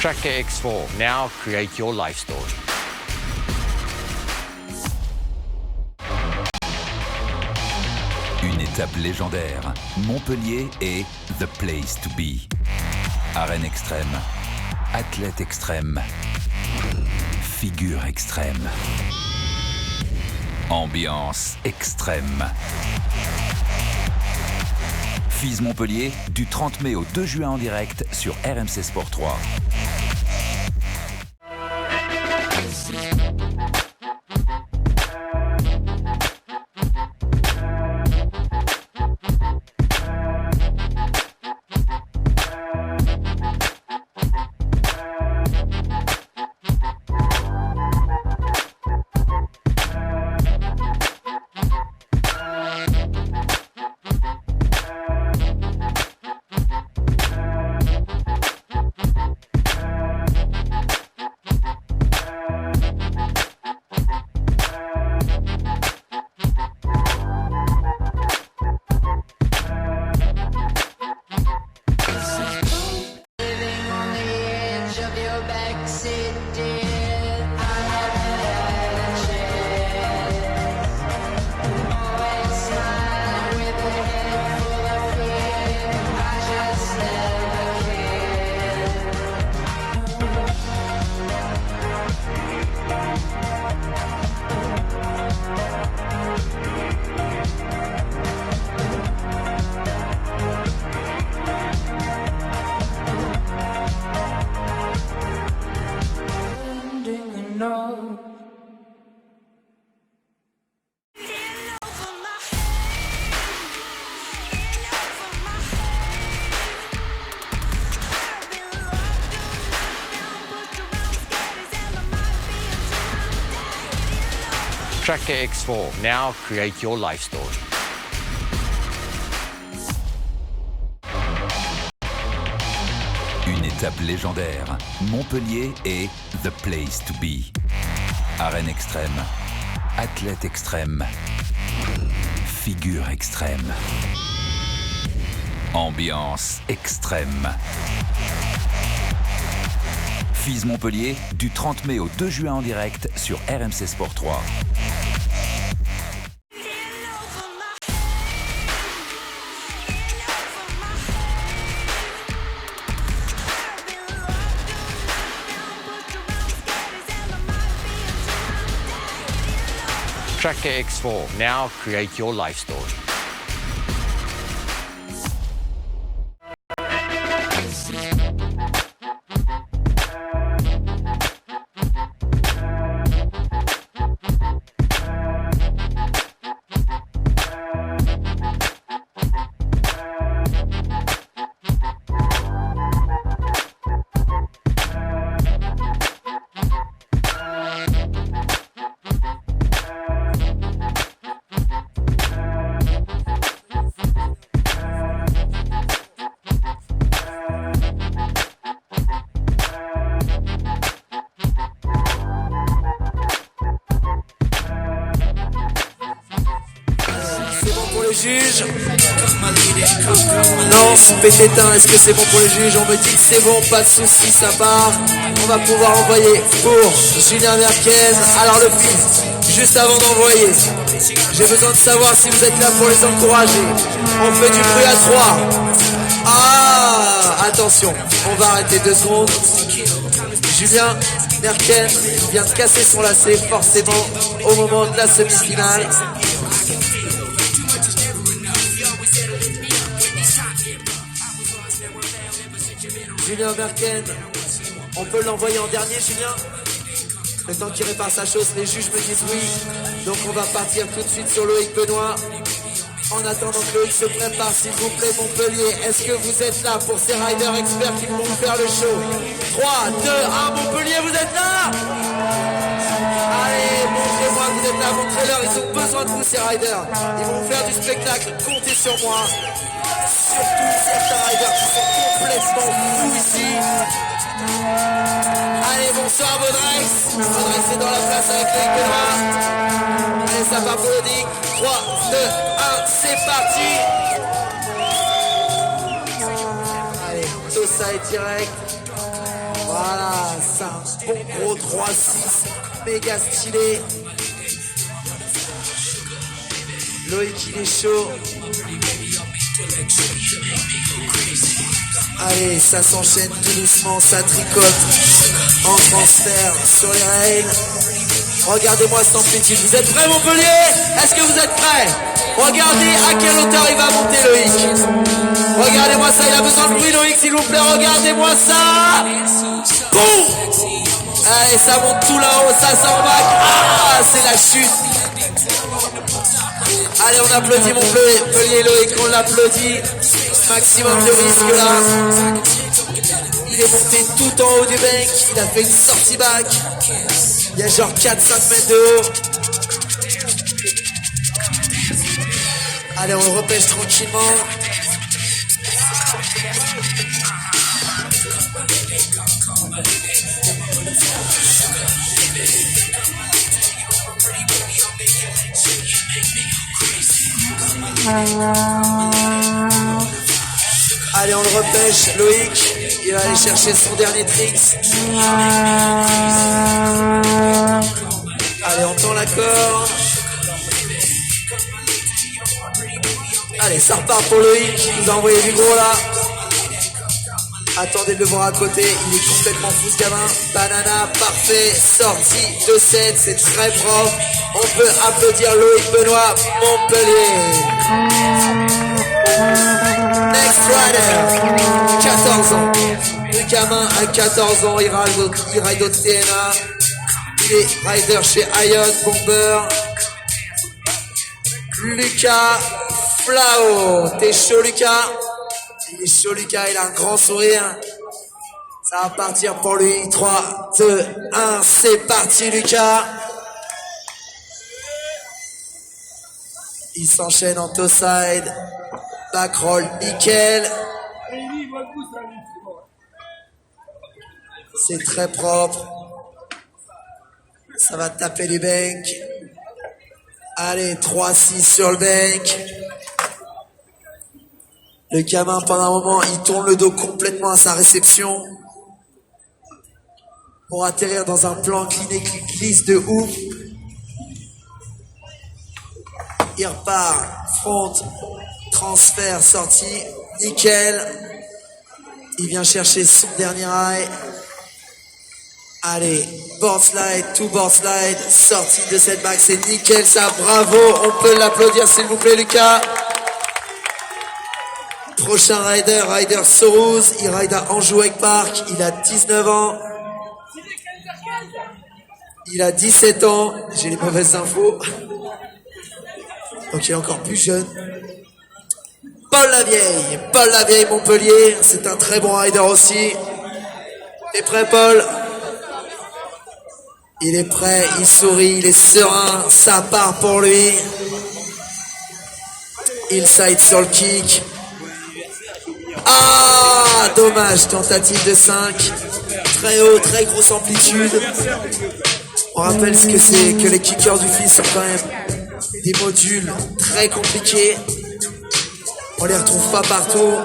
Tracker X4, now create your life story. Une étape légendaire. Montpellier est the place to be. Arène extrême, athlète extrême, figure extrême, ambiance extrême. FISE Montpellier, du 30 mai au 2 juin en direct sur RMC Sport 3. Tracker X4, now create your life story. Une étape légendaire. Montpellier est the place to be. Arène extrême, athlète extrême, figure extrême, ambiance extrême. FISE Montpellier, du 30 mai au 2 juin en direct sur RMC Sport 3. Tracker X4, now create your life story. Juge. Non, pété éteint, est-ce que c'est bon pour les juges? On me dit que c'est bon, pas de soucis, ça part. On va pouvoir envoyer pour Julien Merken. Alors le fils, juste avant d'envoyer, j'ai besoin de savoir si vous êtes là pour les encourager. On fait du bruit à 3. Ah, attention, on va arrêter 2 secondes. Julien Merken vient de casser son lacet forcément au moment de la semi-finale. Julien Merken, on peut l'envoyer en dernier, Julien? Le temps qu'il répare sa chose, les juges me disent oui. Donc on va partir tout de suite sur Loïc Benoît. En attendant que Loïc se prépare, s'il vous plaît, Montpellier, est-ce que vous êtes là pour ces riders experts qui vont faire le show? 3, 2, 1, Montpellier, vous êtes là? Allez, montrez-moi que vous êtes là, montrez-leur, ils ont besoin de vous, ces riders. Ils vont faire du spectacle, comptez sur moi. Surtout certains riders qui sont complètement fous ici. Allez, bonsoir Baudrex. Baudrex est dans la place avec les Benoît. Allez, ça part pour Odic. 3, 2, 1, c'est parti. Allez, tout ça est direct. Voilà. bon gros 3-6, méga stylé. Loïc il est chaud. Allez, ça s'enchaîne tout doucement, ça tricote en transfert sur les rails. Regardez-moi cette amplitude. Vous êtes prêts Montpellier? Est-ce que vous êtes prêts? Regardez à quelle hauteur il va monter Loïc. Regardez-moi ça, il a besoin de bruit Loïc s'il vous plaît, regardez-moi ça. Boum. Allez, ça monte tout là-haut, ça s'en va. Ah, c'est la chute. Allez, on applaudit Montpellier Loïc, on l'applaudit. Maximum de risque là. Il est monté tout en haut du bank, il a fait une sortie back. Il y a genre 4-5 mètres de haut. Allez, on le repêche tranquillement. Allez, on le repêche, Loïc. Il va aller chercher son dernier tricks. Allez, on tend la corde. Allez, ça repart pour Loïc. Il nous a envoyé du gros là. Attendez de le voir à côté. Il est complètement fou ce gamin. Banana, parfait. Sortie de 7. C'est très propre. On peut applaudir Loïc Benoît, Montpellier. Next rider, 14 ans. Le gamin à 14 ans, il ride au TNA. Il est rider chez Ion Bomber. Lucas Flao. T'es chaud Lucas? Il est chaud Lucas, il a un grand sourire. Ça va partir pour lui. 3, 2, 1, c'est parti Lucas. Il s'enchaîne en toe side. Back roll, nickel. C'est très propre. Ça va taper les banks. Allez, 3-6 sur le bank. Le gamin, pendant un moment, il tourne le dos complètement à sa réception pour atterrir dans un plan clean qui glisse de ouf. Il repart, front, transfert, sortie, nickel. Il vient chercher son dernier high. Allez, board slide, two board slide, sortie de cette bague, c'est nickel ça, bravo, on peut l'applaudir s'il vous plaît Lucas. Prochain rider, rider Soros, il ride à Anjou Egg Park, il a 19 ans. Il a 17 ans, j'ai les mauvaises infos. Donc il est encore plus jeune. Paul Lavieille, Montpellier, c'est un très bon rider aussi. T'es prêt Paul? Il est prêt, il sourit, il est serein, ça part pour lui. Il side sur le kick. Ah, dommage, tentative de 5. Très haut, très grosse amplitude. On rappelle ce que c'est, que les kickers du fils sont quand même des modules très compliqués. On les retrouve pas partout.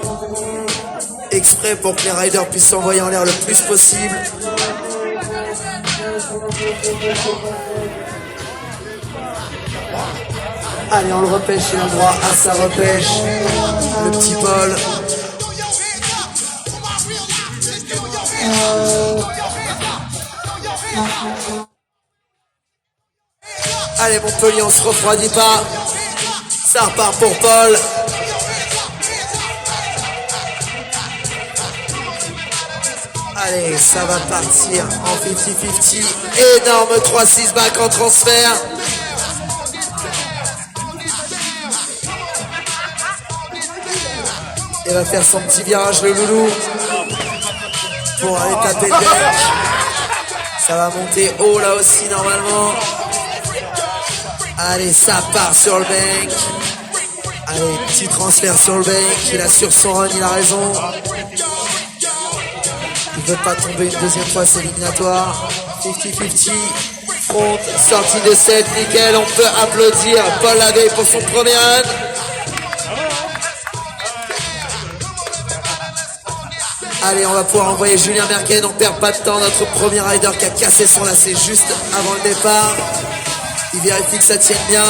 Exprès pour que les riders puissent s'envoyer en l'air le plus possible. Allez, on le repêche, il a le droit à sa repêche. Le petit Paul. Allez Montpellier, on se refroidit pas. Ça repart pour Paul. Allez, ça va partir en 50-50. Énorme 3-6 back en transfert. Il va faire son petit virage le loulou pour aller taper le bank. Ça va monter haut là aussi normalement. Allez, ça part sur le bank. Allez, petit transfert sur le bank. Il assure son run, il a raison. Il ne veut pas tomber une deuxième fois, c'est éliminatoire. 50-50. Front, sortie de 7, nickel. On peut applaudir Paul Lavieille pour son premier run. Allez, on va pouvoir envoyer Julien Merken, on perd pas de temps, notre premier rider qui a cassé son lacet juste avant le départ. Il vérifie que ça tienne bien.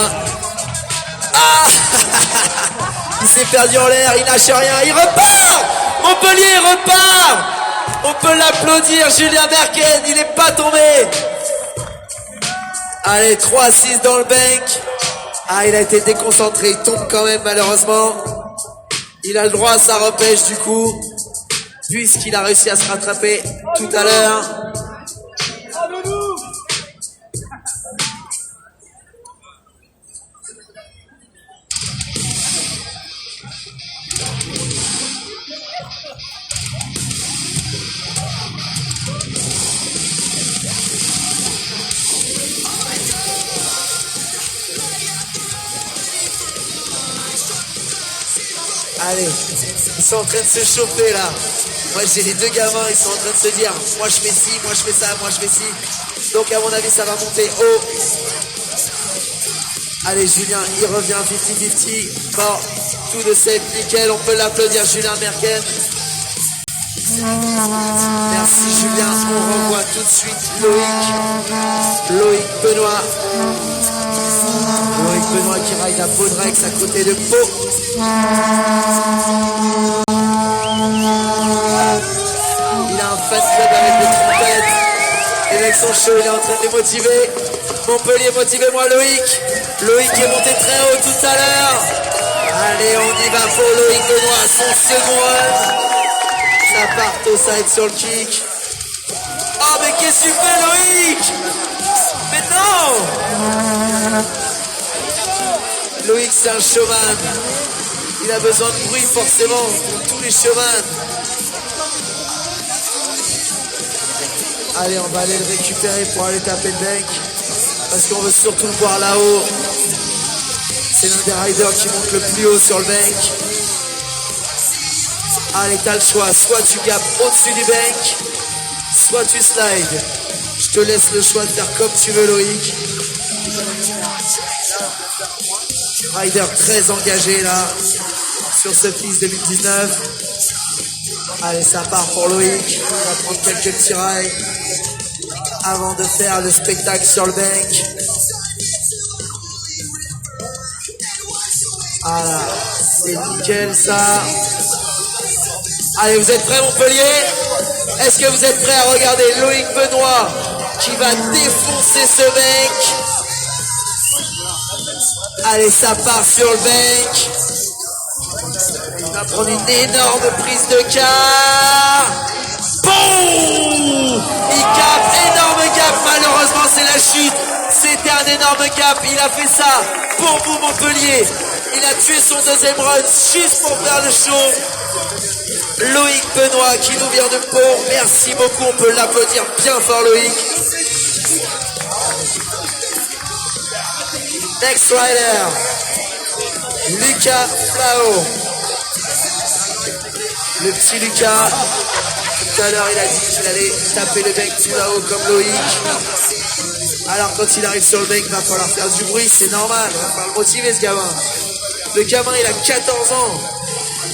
Ah il s'est perdu en l'air, il lâche rien, il repart. Montpellier repart. On peut l'applaudir, Julien Merken, il n'est pas tombé. Allez, 3-6 dans le bank. Ah, il a été déconcentré, il tombe quand même malheureusement. Il a le droit à sa repêche du coup, puisqu'il a réussi à se rattraper tout à l'heure. Allez, ils sont en train de se chauffer là. Moi j'ai les deux gamins, ils sont en train de se dire moi je fais ci, moi je fais ça, moi je fais ci. Donc à mon avis ça va monter haut. Allez Julien, il revient 50-50. Bon, tout de suite, nickel, on peut l'applaudir Julien Merken. Merci Julien, on renvoie tout de suite Loïc Benoît. Loïc Benoît qui ride à Baudrex à côté de Pau. Il a un fan club avec des trompettes. Les mecs sont chauds, il est en train de les motiver. Montpellier, motivez-moi Loïc. Loïc est monté très haut tout à l'heure. Allez, on y va pour Loïc Benoît, son second run. Ça part au side sur le kick. Oh mais qu'est-ce que tu fais Loïc? Mais non! Loïc c'est un showman. Il a besoin de bruit forcément, pour tous les showman. Allez, on va aller le récupérer pour aller taper le bank. Parce qu'on veut surtout le voir là-haut. C'est l'un des riders qui monte le plus haut sur le bank. Allez, t'as le choix. Soit tu gapes au-dessus du bank, soit tu slides. Je te laisse le choix de faire comme tu veux, Loïc. Rider très engagé là, sur ce FIS 2019. Allez, ça part pour Loïc. On va prendre quelques petits rails avant de faire le spectacle sur le bank. Voilà, c'est nickel ça. Allez, vous êtes prêts Montpellier? Est-ce que vous êtes prêts à regarder Loïc Benoît qui va défoncer ce bank? Allez, ça part sur le bank. Il va prendre une énorme prise de car. Boum! Il gap, énorme gap. Malheureusement, c'est la chute. C'était un énorme gap. Il a fait ça pour vous, Montpellier. Il a tué son deuxième run juste pour faire le show. Loïc Benoît qui nous vient de Pau. Merci beaucoup. On peut l'applaudir bien fort, Loïc. Next rider, Lucas Flao. Le petit Lucas, tout à l'heure il a dit qu'il allait taper le bank tout là-haut comme Loïc. Alors quand il arrive sur le bank, il va falloir faire du bruit, c'est normal, il va falloir le motiver ce gamin. Le gamin il a 14 ans.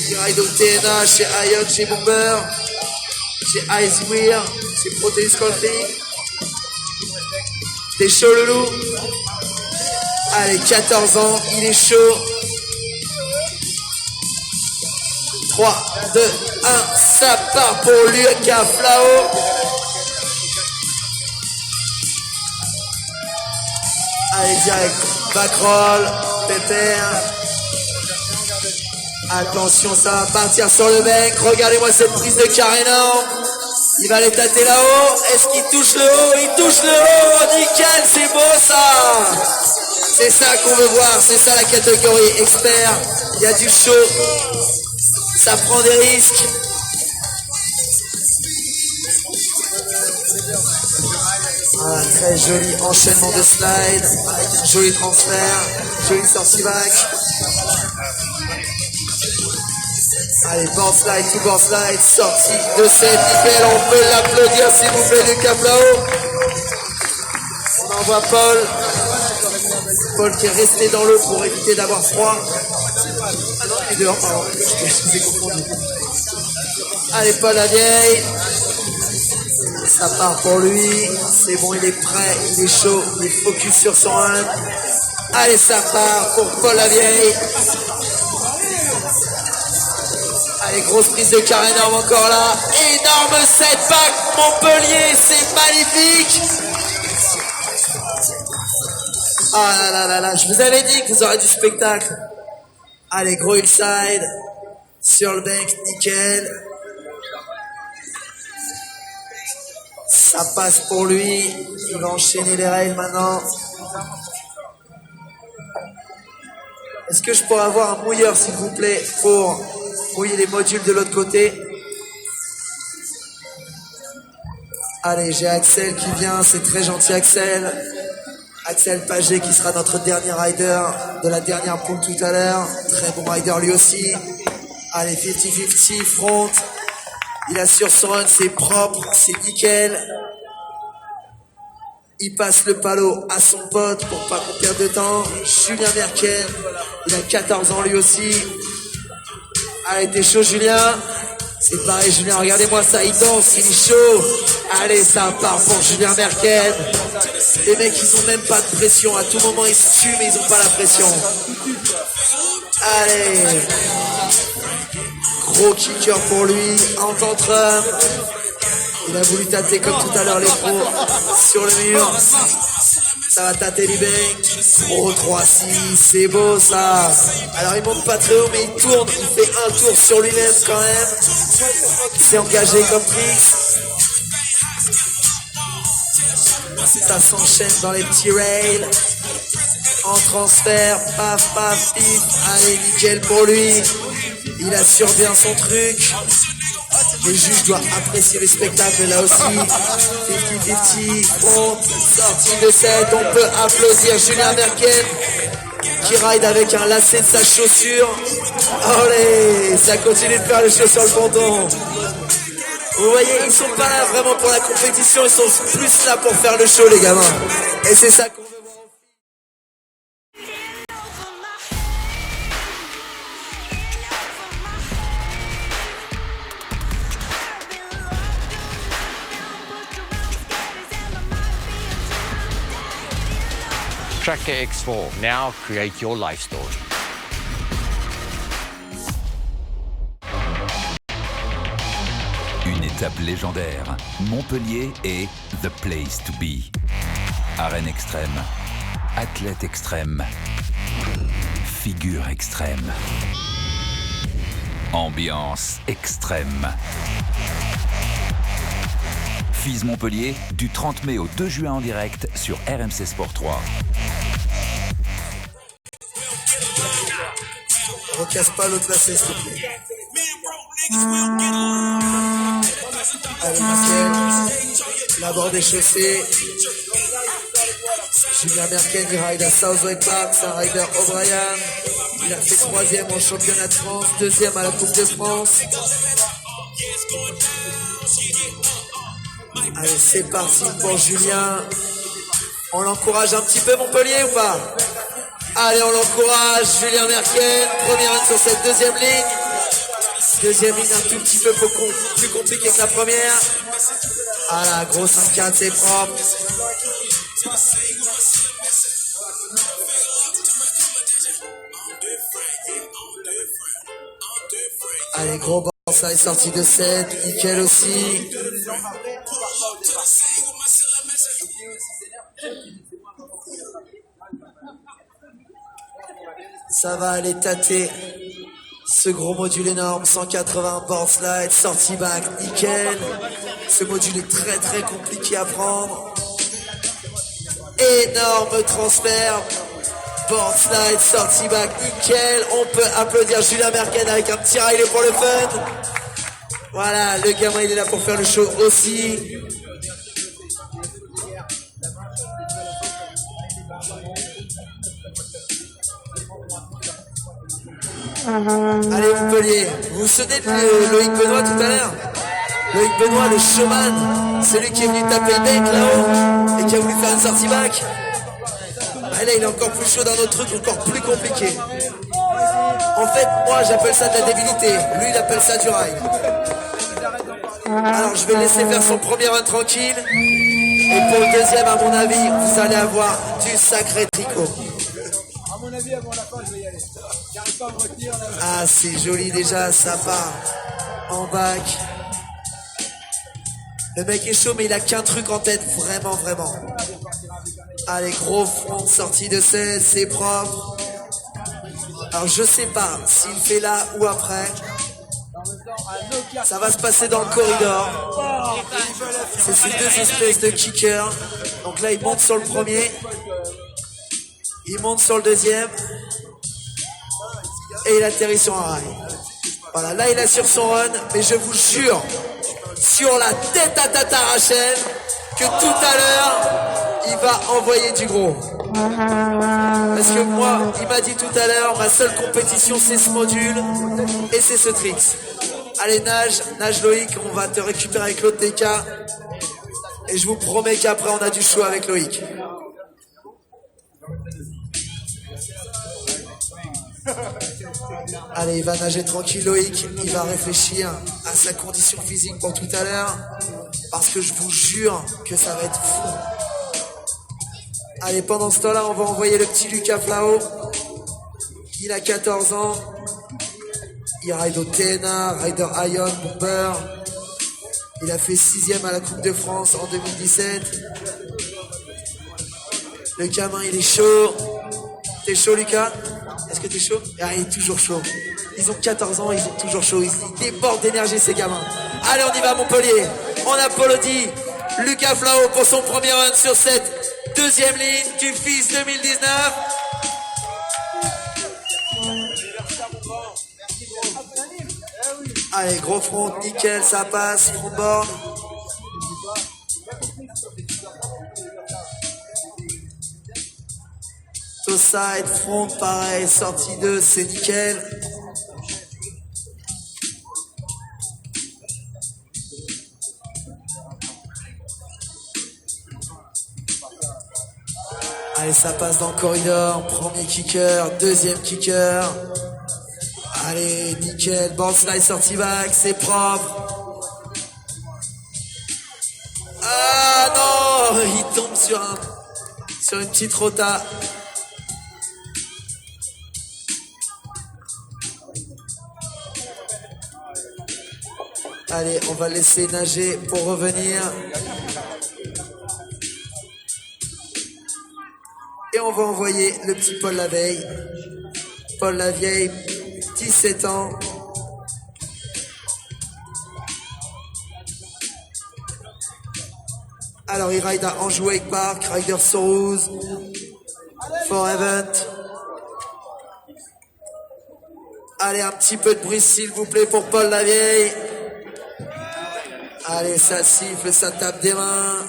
Il ride au TNA, chez Ion, chez Bomber, chez Icewear, chez Proteus Coffee. T'es chaud le loup? Allez, 14 ans, il est chaud. 3, 2, 1, ça part pour Lucas Flao. Allez, direct, backroll, pépère. Attention, ça va partir sur le bank. Regardez-moi cette prise de car énorme. Il va les tâter là-haut. Est-ce qu'il touche le haut? Il touche le haut. Nickel, c'est beau ça. C'est ça qu'on veut voir, c'est ça la catégorie expert. Il y a du show, ça prend des risques. Voilà, très joli enchaînement de slide, joli transfert, joli sortie back. Allez, board slide, tout board slide, sortie de cette nickel, on peut l'applaudir s'il vous plaît, Lucas Flao. On envoie Paul. Paul qui est resté dans l'eau pour éviter d'avoir froid. Ah non, il est dehors, pardon. Je vous ai confondu. Allez, Paul Lavieille. Ça part pour lui. C'est bon, il est prêt, il est chaud, il est focus sur son run. Allez, ça part pour Paul Lavieille. Allez, grosse prise de carré énorme encore là. Énorme setback, Montpellier, c'est magnifique. Ah là là là là, je vous avais dit que vous aurez du spectacle. Allez, gros hillside. Sur le bank, nickel. Ça passe pour lui. Il va enchaîner les rails maintenant. Est-ce que je pourrais avoir un mouilleur, s'il vous plaît, pour mouiller les modules de l'autre côté? Allez, j'ai Axel qui vient. C'est très gentil, Axel. Axel Paget qui sera notre dernier rider de la dernière poule tout à l'heure. Très bon rider lui aussi. Allez, 50-50, front. Il assure son run, c'est propre, c'est nickel. Il passe le palo à son pote pour pas qu'on perde de temps. Julien Merkel, il a 14 ans lui aussi. Allez, t'es chaud Julien? C'est pareil Julien, regardez-moi ça, il danse, il est chaud. Allez, ça part pour Julien Merkel. Les mecs, ils ont même pas de pression. À tout moment, ils se tuent, mais ils ont pas la pression. Allez. Gros kicker pour lui. Anton-Trump. Il a voulu tâter comme tout à l'heure les pros sur le mur. Ça va tâter l'e-bank. Gros 3-6. C'est beau ça. Alors il monte pas très haut, mais il tourne. Il fait un tour sur lui-même quand même. Il s'est engagé comme Trix. Ça s'enchaîne dans les petits rails. En transfert, paf, paf, pif. Allez, nickel pour lui. Il assure bien son truc. Le juge doit apprécier le spectacle là aussi. 50-50, front, sortie de 7. On peut applaudir Julien Merkel qui ride avec un lacet de sa chaussure. Allez, ça continue de faire le show sur le ponton. Vous voyez, ils sont pas là vraiment pour la compétition, ils sont plus là pour faire le show les gamins. Et c'est ça qu'on veut voir. Tracker X4. Now create your life story. Une étape légendaire. Montpellier est the place to be. Arène extrême, athlète extrême, figure extrême, ambiance extrême. FISE Montpellier, du 30 mai au 2 juin en direct sur RMC Sport 3. Recasse pas l'autre lacet, s'il te plaît. Allez, nickel. La bord des chaussées. Julien Merkel, il ride à Southwick Park, c'est un rider O'Brien. Il a fait 3e au championnat de France, 2e à la Coupe de France. Allez, c'est parti pour Julien. On l'encourage un petit peu, Montpellier, ou pas? Allez, on l'encourage, Julien Merkel. Première ligne sur cette deuxième ligne. Deuxième ligne un tout petit peu plus compliquée que la première. Ah là, gros 5-4, c'est propre. Allez, gros bord, ça est sorti de 7. Nickel aussi. Ça va aller tâter ce gros module énorme, 180 board slide, sortie back, nickel. Ce module est très très compliqué à prendre. Énorme transfert, board slide, sortie back, nickel. On peut applaudir Julien Merkel avec un petit rail pour le fun. Voilà, le gamin il est là pour faire le show aussi. Allez Montpellier, vous vous souvenez de Loïc Benoît tout à l'heure? Loïc Benoît, le showman, celui qui est venu taper le bec là-haut et qui a voulu faire une sortie back. Ah, là il est encore plus chaud dans notre truc, encore plus compliqué. En fait, moi j'appelle ça de la débilité, lui il appelle ça du ride. Alors je vais laisser faire son premier run tranquille. Et pour le deuxième, à mon avis, vous allez avoir du sacré tricot. À mon avis, avant la fin, je vais y aller. J'arrive pas à me retenir là. Ah, c'est joli déjà, ça part en bac. Le mec est chaud, mais il a qu'un truc en tête, vraiment, vraiment. Allez, gros front, sortie de 16, c'est propre. Alors je sais pas s'il fait là ou après. Ça va se passer dans le corridor. C'est ces deux espèces de kickers. Donc là, il monte sur le premier. Il monte sur le deuxième. Et il atterrit sur un rail. Voilà, là il assure son run. Mais je vous jure, sur la tête à Tata Rachel, que tout à l'heure, il va envoyer du gros. Parce que moi, il m'a dit tout à l'heure, ma seule compétition c'est ce module et c'est ce tricks. Allez, nage Loïc, on va te récupérer avec l'autre DK. Et je vous promets qu'après on a du show avec Loïc. Allez, il va nager tranquille Loïc, il va réfléchir à sa condition physique pour tout à l'heure. Parce que je vous jure que ça va être fou. Allez, pendant ce temps-là, on va envoyer le petit Lucas Flao. Il a 14 ans. Il ride au TNA, Rider Ion, Bomber. Il a fait 6ème à la Coupe de France en 2017. Le gamin, il est chaud. T'es chaud, Lucas? Est-ce que t'es chaud? Ah, il est toujours chaud. Ils ont 14 ans, ils sont toujours chauds. Ils débordent d'énergie, ces gamins. Allez, on y va, Montpellier. On applaudit Lucas Flao pour son premier run sur cette deuxième ligne du FIS 2019. Allez, gros front, nickel, ça passe, front borne. Toe side, front, pareil, sortie 2, c'est nickel. Allez, ça passe dans le corridor, premier kicker, deuxième kicker. Allez, nickel, board slide, sortie back, c'est propre. Ah non, il tombe sur une petite rota. Allez, on va laisser nager pour revenir. Et on va envoyer le petit Paul Laveille. Paul Lavieille, 17 ans. Alors il ride à Anjou Wake Park, Rider Soros, For Event. Allez, un petit peu de bruit s'il vous plaît pour Paul Lavieille. Allez, ça siffle, ça tape des mains.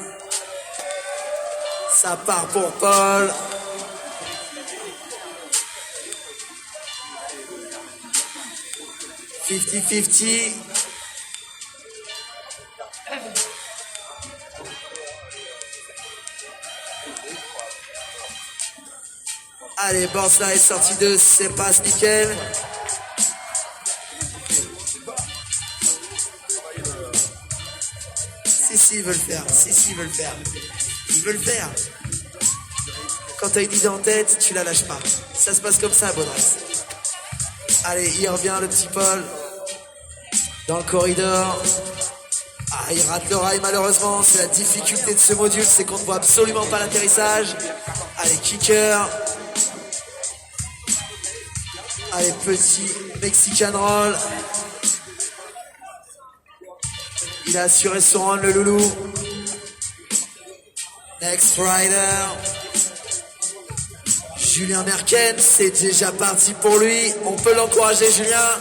Ça part pour Paul. « 50-50. » Allez, board slide, sortie 2, c'est passe nickel. Si, ils veulent faire. Ils veulent faire. Quand t'as une idée en tête, tu la lâches pas. Ça se passe comme ça, Baudresse. Allez, il revient, le petit Paul. Dans le corridor. Ah, il rate le rail, malheureusement. C'est la difficulté de ce module, c'est qu'on ne voit absolument pas l'atterrissage. Allez, kicker. Allez, petit Mexican roll. Il a assuré son run, le loulou. Next rider. Julien Merken, c'est déjà parti pour lui. On peut l'encourager, Julien.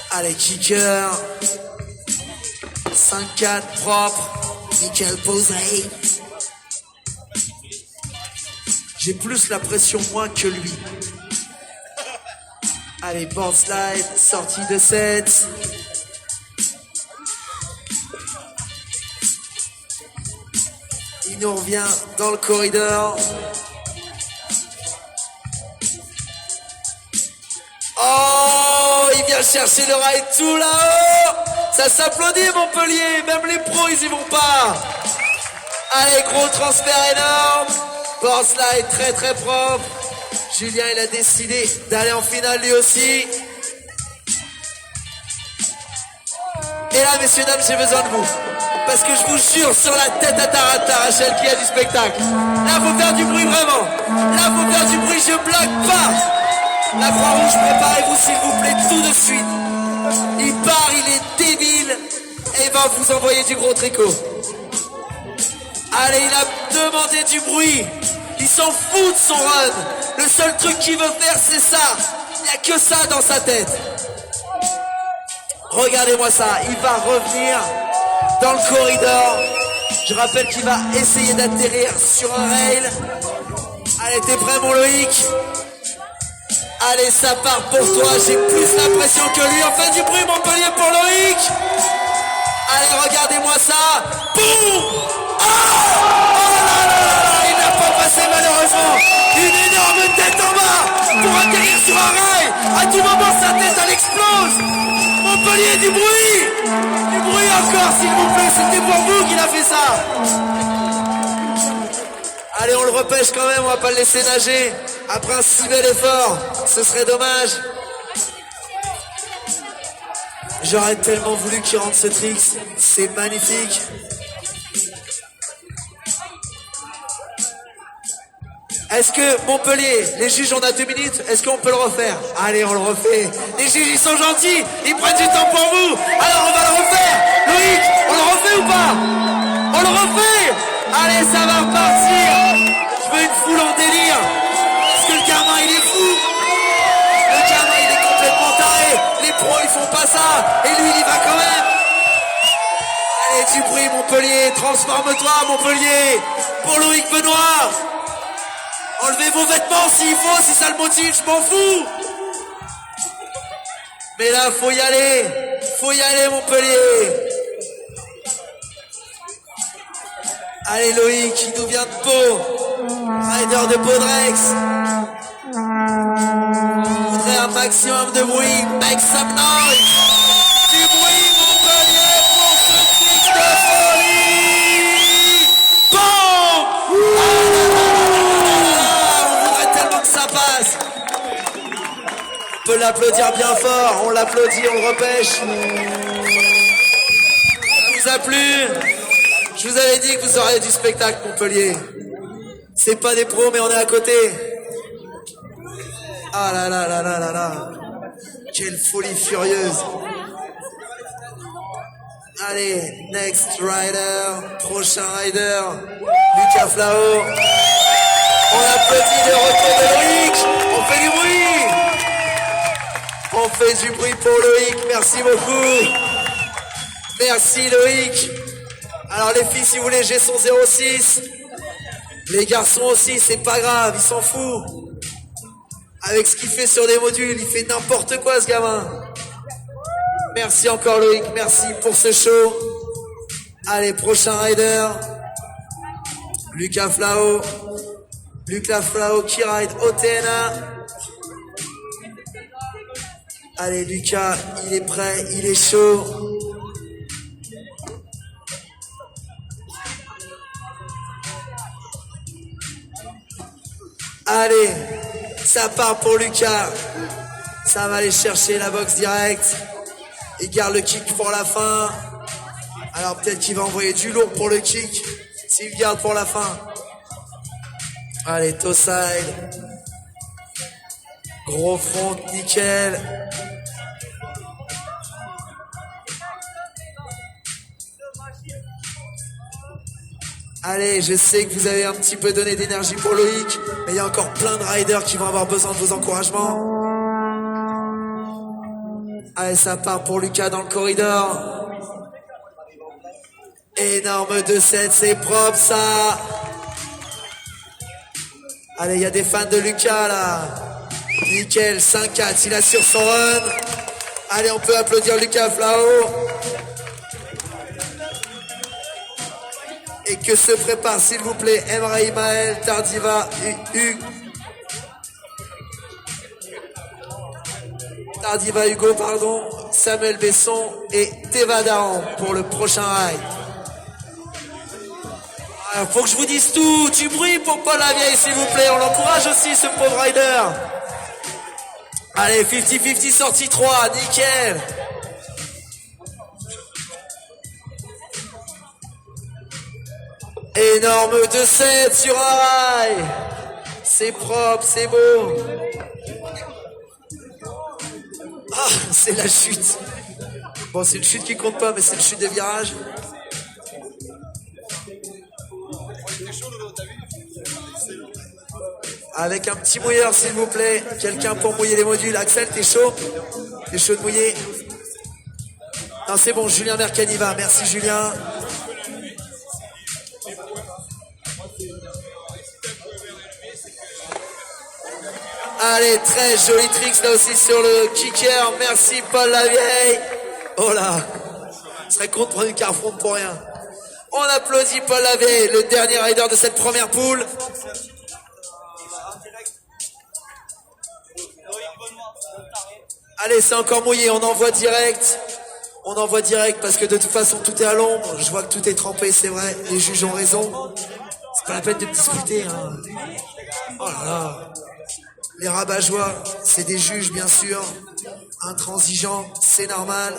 Allez, kicker. 5-4, propre. Nickel posé. J'ai plus la pression, moi, que lui. Allez, board slide, sortie de 7. Il nous revient dans le corridor. Oh, il vient chercher le rail tout là-haut. Ça s'applaudit Montpellier, même les pros ils y vont pas. Allez, gros transfert énorme. Borslight très très propre. Julien il a décidé d'aller en finale lui aussi. Et là messieurs dames j'ai besoin de vous. Parce que je vous jure sur la tête à Tarata Rachel qu'il y a du spectacle. Là faut faire du bruit vraiment. Là faut faire du bruit, je blague pas. La Croix-Rouge, préparez-vous s'il vous plaît tout de suite. Il part, il est débile. Et il va vous envoyer du gros tricot. Allez, il a demandé du bruit. Il s'en fout de son run. Le seul truc qu'il veut faire, c'est ça. Il n'y a que ça dans sa tête. Regardez-moi ça. Il va revenir dans le corridor. Je rappelle qu'il va essayer d'atterrir sur un rail. Allez, t'es prêt, mon Loïc? Allez, ça part pour toi. J'ai plus l'impression que lui. On fait du bruit, Montpellier, pour Loïc. Allez, regardez-moi ça. Boum! Oh là là, il n'a pas passé malheureusement. Une énorme tête en bas pour atterrir sur un rail. À tout moment sa tête elle explose. Montpellier, du bruit. Du bruit encore s'il vous plaît. C'était pour vous qu'il a fait ça. Allez, on le repêche quand même. On va pas le laisser nager. Après un si bel effort, ce serait dommage. J'aurais tellement voulu qu'il rentre ce trick. C'est magnifique. Est-ce que Montpellier, les juges, on a 2 minutes, est-ce qu'on peut le refaire? Allez, on le refait. Les juges, ils sont gentils, ils prennent du temps pour vous. Alors, on va le refaire. Loïc, on le refait ou pas? On le refait. Allez, ça va repartir. Je veux une foule en délire. Parce que le gamin, il est fou. Le gamin, il est complètement taré. Les pros, ils font pas ça. Et lui, il y va quand même. Allez, du bruit, Montpellier. Transforme-toi, Montpellier. Pour Loïc Benoît. Enlevez vos vêtements s'il faut, si ça le motive, je m'en fous. Mais là, faut y aller, Montpellier. Allez, Loïc, il nous vient de Pau. Rider de Podrex. On voudrait un maximum de bruit. Make some noise. Du bruit, Montpellier, pour ce trick de folie. Bon! Ça passe. On peut l'applaudir bien fort. On l'applaudit, on le repêche. Ça vous a plu? Je vous avais dit que vous auriez du spectacle, Montpellier. C'est pas des pros, mais on est à côté. Ah là là là là là là. Quelle folie furieuse. Allez, next rider. Prochain rider. Lucas Flao. On applaudit le retour de Loïc. On fait du bruit. On fait du bruit pour Loïc. Merci beaucoup. Merci Loïc. Alors les filles, si vous voulez, j'ai son 06. Les garçons aussi, c'est pas grave, il s'en fout. Avec ce qu'il fait sur des modules, il fait n'importe quoi ce gamin. Merci encore Loïc, merci pour ce show. Allez, prochain rider. Lucas Flao. Lucas Flao qui ride OTNA. Allez Lucas, il est prêt, il est chaud. Allez, ça part pour Lucas. Ça va aller chercher la boxe direct. Il garde le kick pour la fin. Alors peut-être qu'il va envoyer du lourd pour le kick. S'il garde pour la fin. Allez, toe side. Gros front, nickel. Allez, je sais que vous avez un petit peu donné d'énergie pour Loïc, mais il y a encore plein de riders qui vont avoir besoin de vos encouragements. Allez, ça part pour Lucas dans le corridor. Énorme 2-7, c'est propre ça. Allez, il y a des fans de Lucas là. Nickel, 5-4, il assure son run. Allez, on peut applaudir Lucas Flao. Et que se prépare, s'il vous plaît, Emre Maël, Tardiva, Tardiva Hugo, pardon. Samuel Besson et Tevadaran pour le prochain ride. Faut que je vous dise tout, du bruit pour Paul Lavieille s'il vous plaît, on l'encourage aussi ce pauvre rider. Allez, 50-50 sortie 3, nickel. Énorme 2-7 sur un rail. C'est propre, c'est beau. Ah, c'est la chute. Bon, c'est une chute qui compte pas, mais c'est une chute de virage. Avec un petit mouilleur, s'il vous plaît. Quelqu'un pour mouiller les modules. Axel, t'es chaud? T'es chaud de mouiller? Non, c'est bon, Julien Mercani va. Merci, Julien. Allez, très joli tricks là aussi sur le kicker. Merci, Paul Lavieille. Oh là, je serais contre prendre une Carfront pour rien. On applaudit Paul Lavieille, le dernier rider de cette première poule. Allez, c'est encore mouillé, on envoie direct. On envoie direct parce que de toute façon tout est à l'ombre. Je vois que tout est trempé, c'est vrai. Les juges ont raison. C'est pas la peine de discuter. Hein. Oh là là. Les rabat-joie, c'est des juges bien sûr. Intransigeants, c'est normal.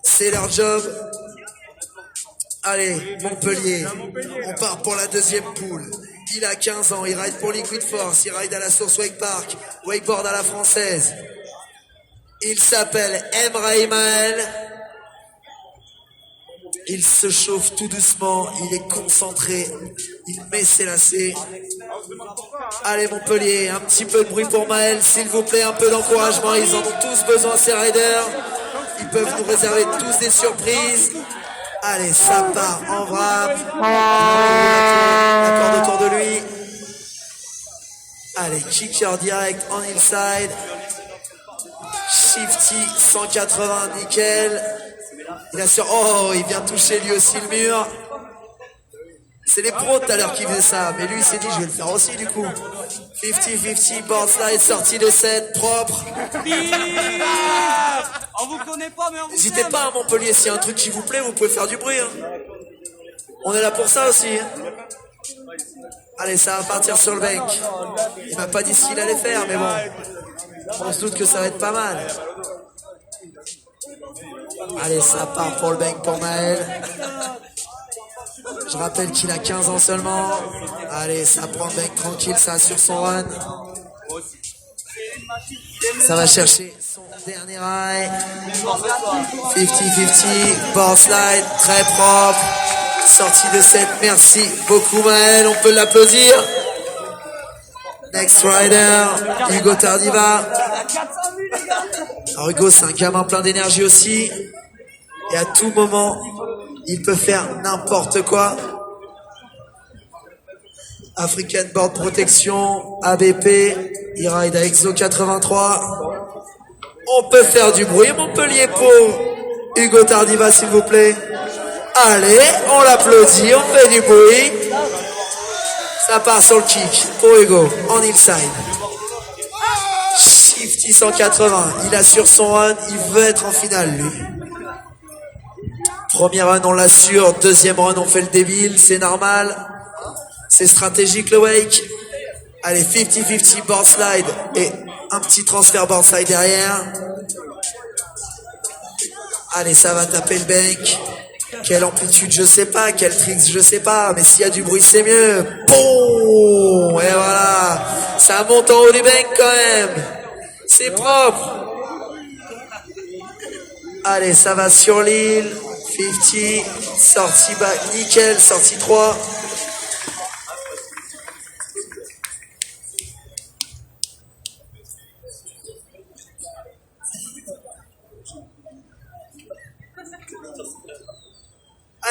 C'est leur job. Allez, Montpellier. On part pour la deuxième poule. Il a 15 ans, il ride pour Liquid Force, il ride à la source Wake Park, wakeboard à la française. Il s'appelle Emra Emael. Il se chauffe tout doucement, il est concentré, il met ses lacets. Allez Montpellier, un petit peu de bruit pour Maël, s'il vous plaît, un peu d'encouragement, ils en ont tous besoin ces riders. Ils peuvent nous réserver tous des surprises. Allez, ça part en wrap. La corde autour de lui. Allez, kicker direct en hillside. Shifty 180, nickel. Il assure. Oh, il vient toucher lui aussi le mur. C'est les pros tout à l'heure qui faisaient ça, mais lui il s'est dit je vais le faire aussi du coup. 50-50, board slide, sortie de 7, propre. On vous connaît pas, mais on vous N'hésitez aime. pas à Montpellier, s'il y a un truc qui vous plaît, vous pouvez faire du bruit. Hein. On est là pour ça aussi. Hein. Allez, ça va partir sur le bank. Il m'a pas dit ce qu'il allait faire, mais bon. On se doute que ça va être pas mal. Allez, ça part pour le bank pour Maël. Je rappelle qu'il a 15 ans seulement. Allez, ça prend le bank tranquille, ça assure son run. Ça va chercher son dernier rail. 50-50, board slide, très propre. Sortie de 7, merci beaucoup Maël, on peut l'applaudir. Next rider, Hugo Tardiva. Alors Hugo, c'est un gamin plein d'énergie aussi. Et à tout moment, il peut faire n'importe quoi. African Board Protection, ABP, il ride à Exo 83. On peut faire du bruit, Montpellier pour Hugo Tardiva s'il vous plaît. Allez, on l'applaudit, on fait du bruit. Ça part sur le kick pour Hugo, en hillside. Shifty 180, il assure son run, il veut être en finale lui. Premier run, on l'assure. Deuxième run, on fait le débile. C'est normal. C'est stratégique le wake. Allez, 50-50 board slide. Et un petit transfert board slide derrière. Allez, ça va taper le bank. Quelle amplitude, je sais pas. Quel tricks, je sais pas. Mais s'il y a du bruit, c'est mieux. Boum! Et voilà. Ça monte en haut du bank quand même. C'est propre. Allez, ça va sur l'île. 50, sortie bas, nickel, sortie 3.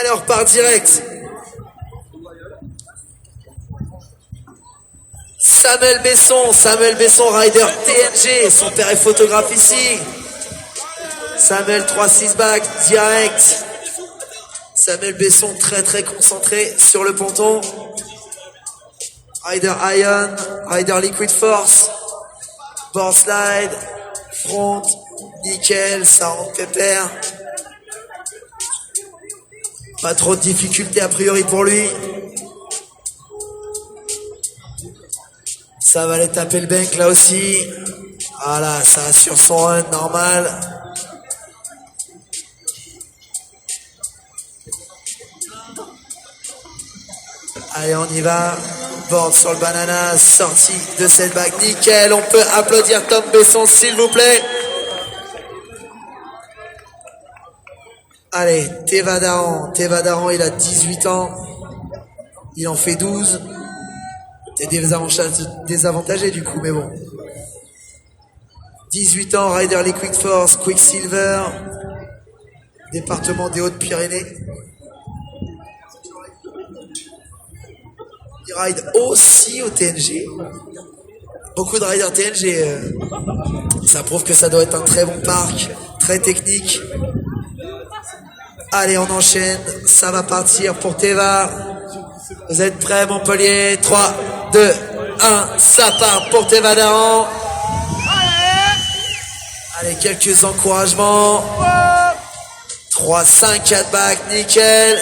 Alors, par direct. Samuel Besson, rider TNG, son père est photographe ici. Samuel 3-6 back, direct. Samuel Besson très très concentré sur le ponton. Rider Iron, Rider Liquid Force. Board slide, front, Nickel, ça rentre pépère. Pas trop de difficultés a priori pour lui. Ça va aller taper le bank là aussi. Voilà, ça assure son run normal. Allez, on y va. Board sur le banana, sortie de cette bague. Nickel, on peut applaudir Tom Besson, s'il vous plaît. Allez, Tevadaran. Tevadaran, il a 18 ans. Il en fait 12. C'est désavantagé du coup, mais bon. 18 ans, Rider Liquid Force, Quicksilver. Département des Hautes-Pyrénées. Il ride aussi au TNG. Beaucoup de riders TNG. Ça prouve que ça doit être un très bon parc, très technique. Allez, on enchaîne. Ça va partir pour Teva. Vous êtes prêts, Montpellier? 3, 2, 1. Ça part pour Tevadaran. Allez, quelques encouragements. 3, 5, 4 back. Nickel.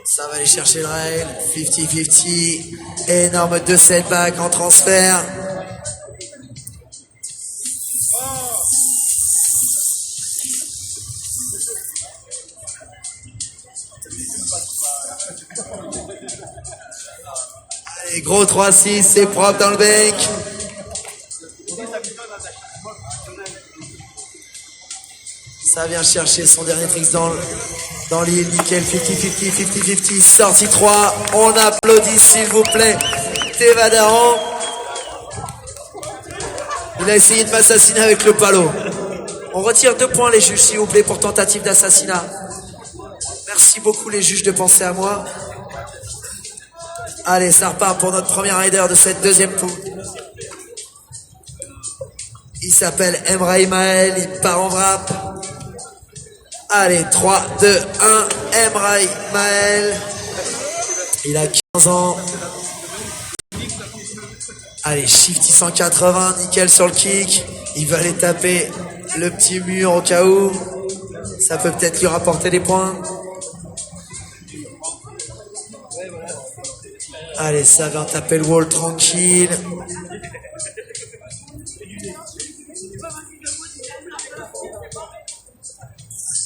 Ça va aller chercher le rail. 50-50. Énorme 2 setback en transfert. Allez, gros 3-6, c'est propre dans le bank. Ça vient chercher son dernier tricks dans l'île. Nickel, 50-50, 50-50, sortie 3. On applaudit, s'il vous plaît, Tevadaran. Il a essayé de m'assassiner avec le palo. On retire 2 points, les juges, s'il vous plaît, pour tentative d'assassinat. Merci beaucoup, les juges, de penser à moi. Allez, ça repart pour notre premier rider de cette deuxième poule. Il s'appelle Emraï Maël, il part en wrap. Allez, 3, 2, 1, Emraï Maël. Il a 15 ans. Allez, shifty 180, nickel sur le kick. Il va aller taper le petit mur au cas où. Ça peut peut-être lui rapporter des points. Allez, ça vient taper le wall tranquille.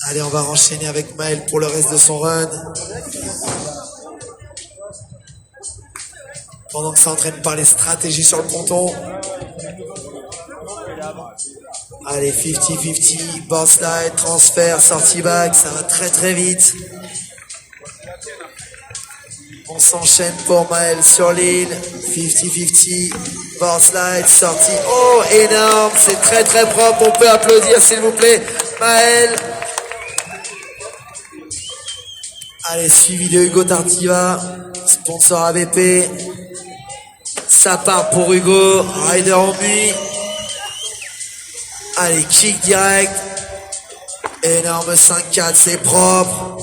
Allez, on va enchaîner avec Maël pour le reste de son run. Pendant que ça entraîne par les stratégies sur le ponton. Allez, 50-50, board slide, transfert, sortie back, ça va très très vite. On s'enchaîne pour Maël sur l'île. 50-50, board slide, sortie. Oh, énorme, c'est très très propre. On peut applaudir, s'il vous plaît, Maël. Allez, suivi de Hugo Tartiva, sponsor AVP. Ça part pour Hugo, rider en buis. Allez, kick direct. Énorme 5-4, c'est propre.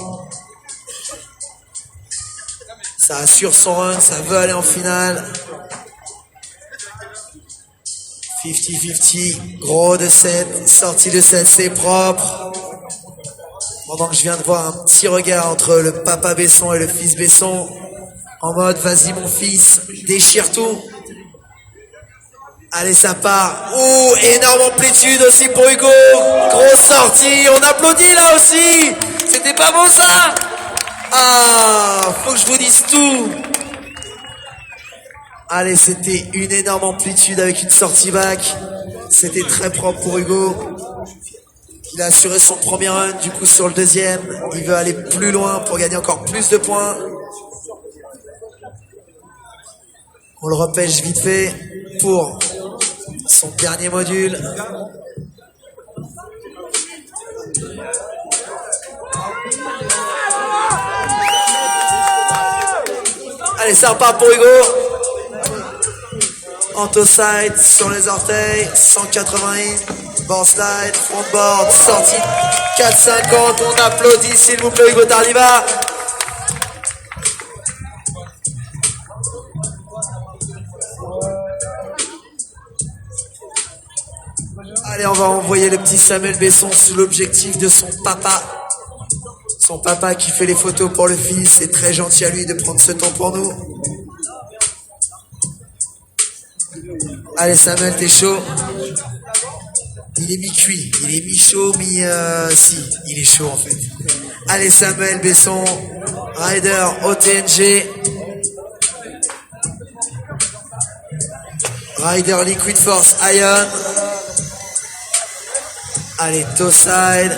Ça assure son run, ça veut aller en finale. 50-50, gros de 7, sortie de 7, c'est propre. Pendant que je viens de voir un petit regard entre le papa Besson et le fils Besson, en mode vas-y mon fils, déchire tout. Allez, ça part. Ouh, énorme amplitude aussi pour Hugo. Grosse sortie, on applaudit là aussi. C'était pas beau ça? Ah, faut que je vous dise tout. Allez, c'était une énorme amplitude avec une sortie back. C'était très propre pour Hugo. Il a assuré son premier run, du coup sur le deuxième, il veut aller plus loin pour gagner encore plus de points. On le repêche vite fait pour son dernier module. Allez, ça repart pour Hugo. Antoside sur les orteils, 180. Board slide, front board, sortie 4,50. On applaudit, s'il vous plaît, Hugo Tarliva. Allez, on va envoyer le petit Samuel Besson sous l'objectif de son papa. Son papa qui fait les photos pour le fils. C'est très gentil à lui de prendre ce temps pour nous. Allez Samuel, t'es chaud? Il est mi-cuit, il est mi-chaud, si, il est chaud en fait. Allez Samuel Besson, rider OTNG. Rider Liquid Force Ion. Allez, toe side.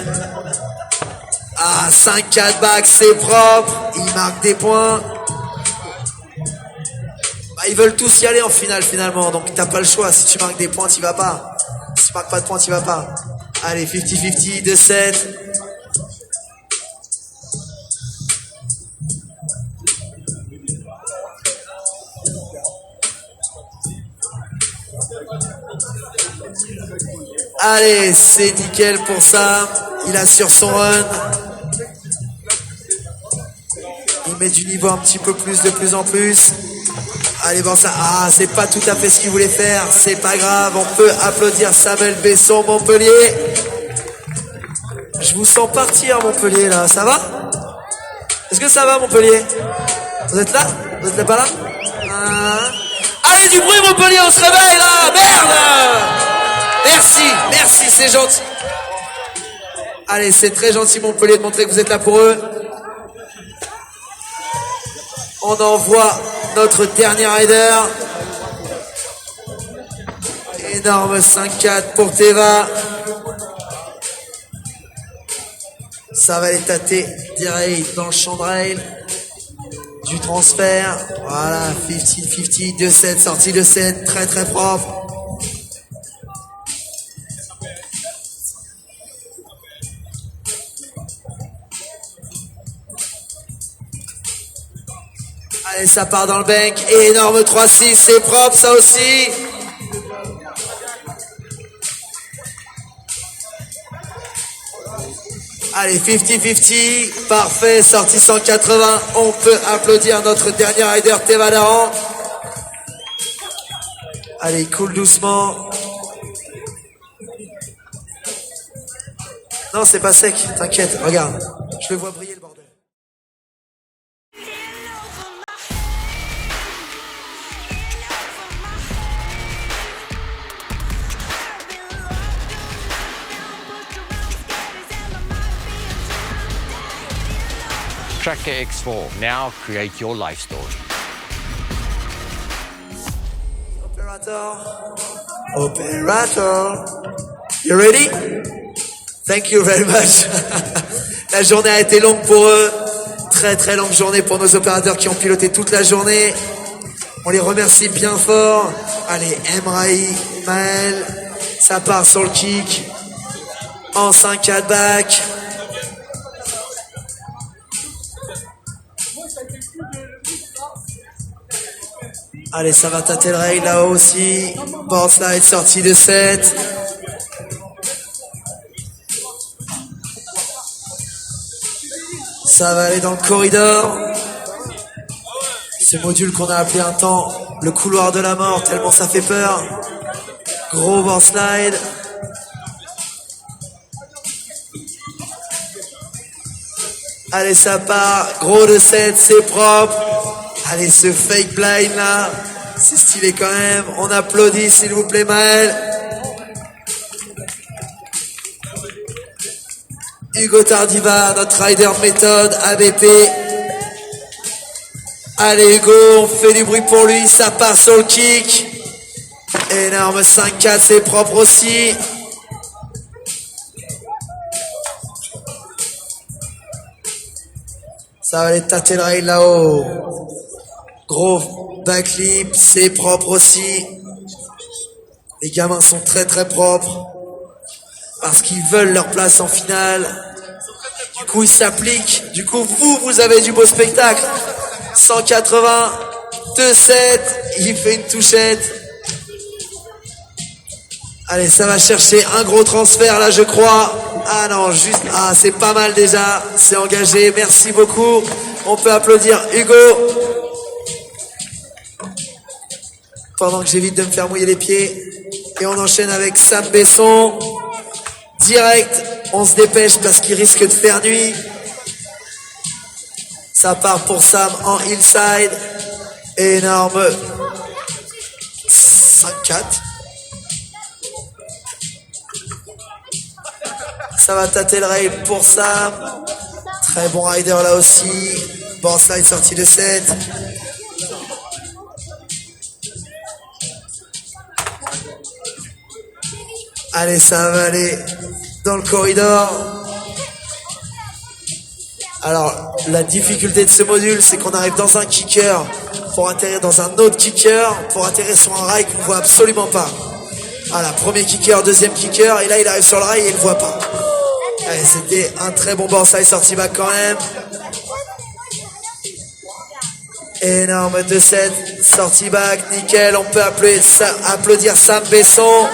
Ah, 5-4 back, c'est propre. Il marque des points. Bah, ils veulent tous y aller en finale finalement. Donc t'as pas le choix. Si tu marques des points, t'y vas pas. Si tu marques pas de points, t'y vas pas. Allez, 50-50, 2-7. Allez, c'est nickel pour Sam. Il assure son run. Il met du niveau un petit peu plus, de plus en plus. Allez, bon ça. Ah, c'est pas tout à fait ce qu'il voulait faire. C'est pas grave. On peut applaudir Samuel Besson, Montpellier. Je vous sens partir, Montpellier, là. Ça va? Est-ce que ça va, Montpellier? Vous êtes là? Vous êtes pas là? Allez, du bruit, Montpellier, on se réveille, là. Merde! Merci, c'est gentil. Allez, c'est très gentil Montpellier de montrer que vous êtes là pour eux. On envoie notre dernier rider. Énorme 5-4 pour Teva. Ça va aller tâter direct dans le champ de rail. Du transfert. Voilà, 50-50, 2-7, sortie de 7, très très propre. Allez, ça part dans le bank. Énorme 3-6, c'est propre, ça aussi. Allez, 50-50. Parfait, sortie 180. On peut applaudir notre dernier rider, Teva Daran. Allez, il coule doucement. Non, c'est pas sec, t'inquiète, regarde. Je le vois briller le bordel. Tracker X4. Now create your life story. Operator. You ready? Thank you very much. La journée a été longue pour eux. Très très longue journée pour nos opérateurs qui ont piloté toute la journée. On les remercie bien fort. Allez, Emrahi, Maël. Ça part sur le kick. En 5-4 back. Allez, ça va tâter le rail là-haut aussi. Board slide, sortie de 7. Ça va aller dans le corridor. Ce module qu'on a appelé un temps le couloir de la mort, tellement ça fait peur. Gros board slide. Allez, ça part. Gros de 7, c'est propre. Allez, ce fake blind là, c'est stylé quand même. On applaudit s'il vous plaît Maël. Hugo Tardiva, notre rider méthode, ABP. Allez Hugo, on fait du bruit pour lui, ça part sur le kick. Énorme 5-4, c'est propre aussi. Ça va aller tâter le rail là-haut. Gros backlip, c'est propre aussi. Les gamins sont très très propres. Parce qu'ils veulent leur place en finale. Du coup, ils s'appliquent. Du coup, vous avez du beau spectacle. 180, 2-7. Il fait une touchette. Allez, ça va chercher un gros transfert là, je crois. Ah non, juste... Ah, c'est pas mal déjà. C'est engagé. Merci beaucoup. On peut applaudir Hugo. Pendant que j'évite de me faire mouiller les pieds. Et on enchaîne avec Sam Besson. Direct, on se dépêche parce qu'il risque de faire nuit. Ça part pour Sam en hillside. Énorme. 5-4. Ça va tâter le rail pour Sam. Très bon rider là aussi. Bon slide sorti de 7. Allez, ça va aller dans le corridor. Alors, la difficulté de ce module, c'est qu'on arrive dans un kicker pour atterrir dans un autre kicker, pour atterrir sur un rail qu'on ne voit absolument pas. Voilà, premier kicker, deuxième kicker, et là il arrive sur le rail et il ne voit pas. Allez, c'était un très bon borside sorti back quand même. Énorme 2-7, sorti back, nickel, on peut applaudir Sam Besson.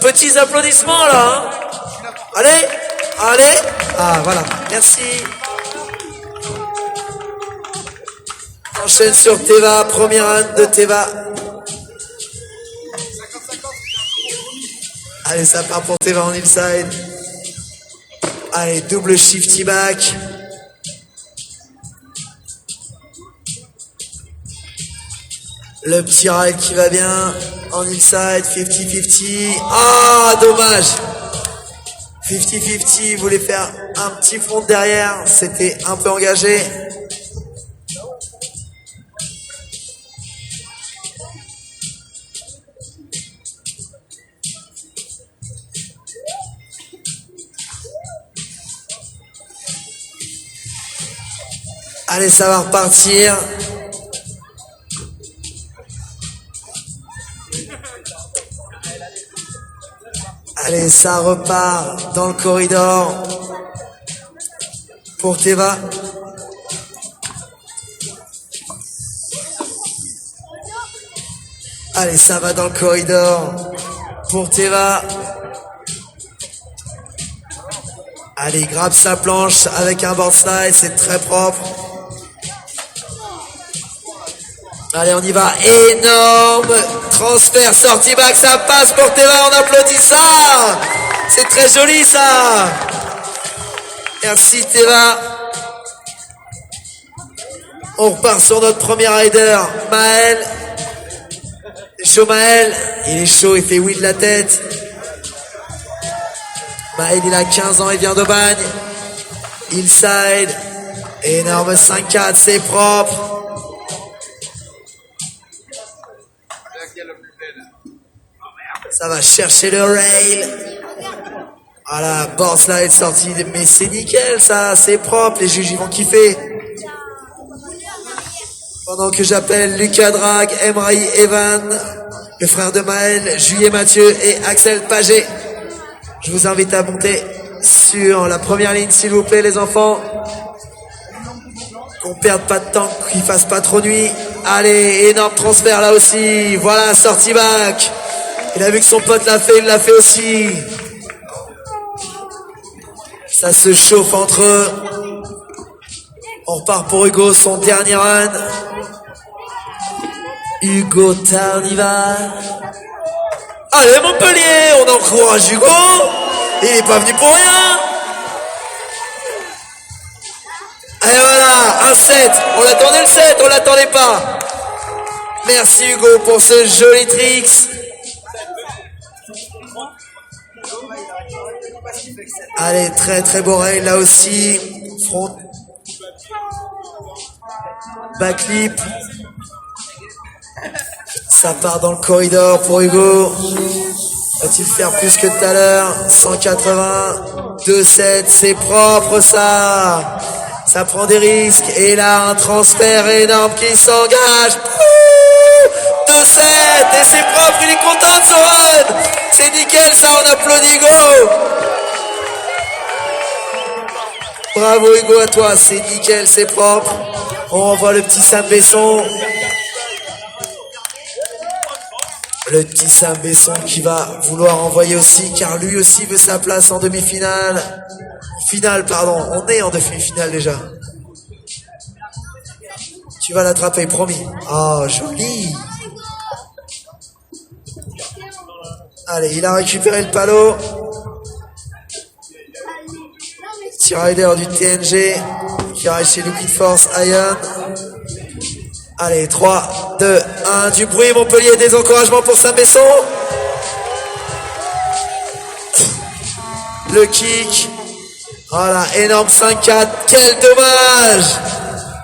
Petits applaudissements là, hein. Allez, allez. Ah voilà, merci. On enchaîne sur Teva, premier round de Teva. Allez, ça part pour Teva en hillside. Allez, double shifty back. Le petit ride qui va bien en hillside, 50-50. Ah, dommage. 50-50, voulait faire un petit front derrière, c'était un peu engagé. Allez, ça va repartir. Allez, ça repart dans le corridor pour Teva. Allez, ça va dans le corridor pour Teva. Allez, il grappe sa planche avec un board slide, c'est très propre. Allez, on y va. Énorme transfert, sortie back, ça passe pour Teva, on applaudit ça. C'est très joli ça. Merci Teva. On repart sur notre premier rider, Maël. Chaud Maël, il est chaud, il fait oui de la tête. Maël, il a 15 ans, il vient d'Aubagne. Hillside, énorme 5-4, c'est propre. Ça va chercher le rail. Voilà, board slide sorti, mais c'est nickel ça, c'est propre, les juges ils vont kiffer. Pendant que j'appelle Lucas Drag, Emraï Evan, le frère de Maël, Juillet Mathieu et Axel Paget. Je vous invite à monter sur la première ligne s'il vous plaît les enfants. Qu'on perde pas de temps, qu'il fasse pas trop nuit. Allez, énorme transfert là aussi. Voilà, sortie back. Il a vu que son pote l'a fait, il l'a fait aussi. Ça se chauffe entre eux. On repart pour Hugo, son dernier run. Hugo Tarnival. Allez Montpellier, on encourage Hugo. Il est pas venu pour rien. Et voilà, un 7. On l'attendait le 7, on l'attendait pas. Merci Hugo pour ce joli tricks. Allez, très très beau rail là aussi. Front. Backlip. Ça part dans le corridor pour Hugo. Va-t-il faire plus que tout à l'heure? 180, 2-7, c'est propre ça. Ça prend des risques. Et là, un transfert énorme qui s'engage. 2-7, et c'est propre, il est content de son run. C'est nickel ça, on applaudit Hugo. Bravo Hugo à toi, c'est nickel, c'est propre. On envoie le petit Sam Besson. Le petit Sam Besson qui va vouloir envoyer aussi, car lui aussi veut sa place en demi-finale. Finale, pardon, on est en demi-finale déjà. Tu vas l'attraper, promis. Oh, joli. Allez, il a récupéré le palot. Petit rider du TNG qui arrive chez Liquid Force Ion. Allez, 3, 2, 1, du bruit, Montpellier, des encouragements pour Saint-Besson. Le kick. Voilà, énorme 5-4. Quel dommage!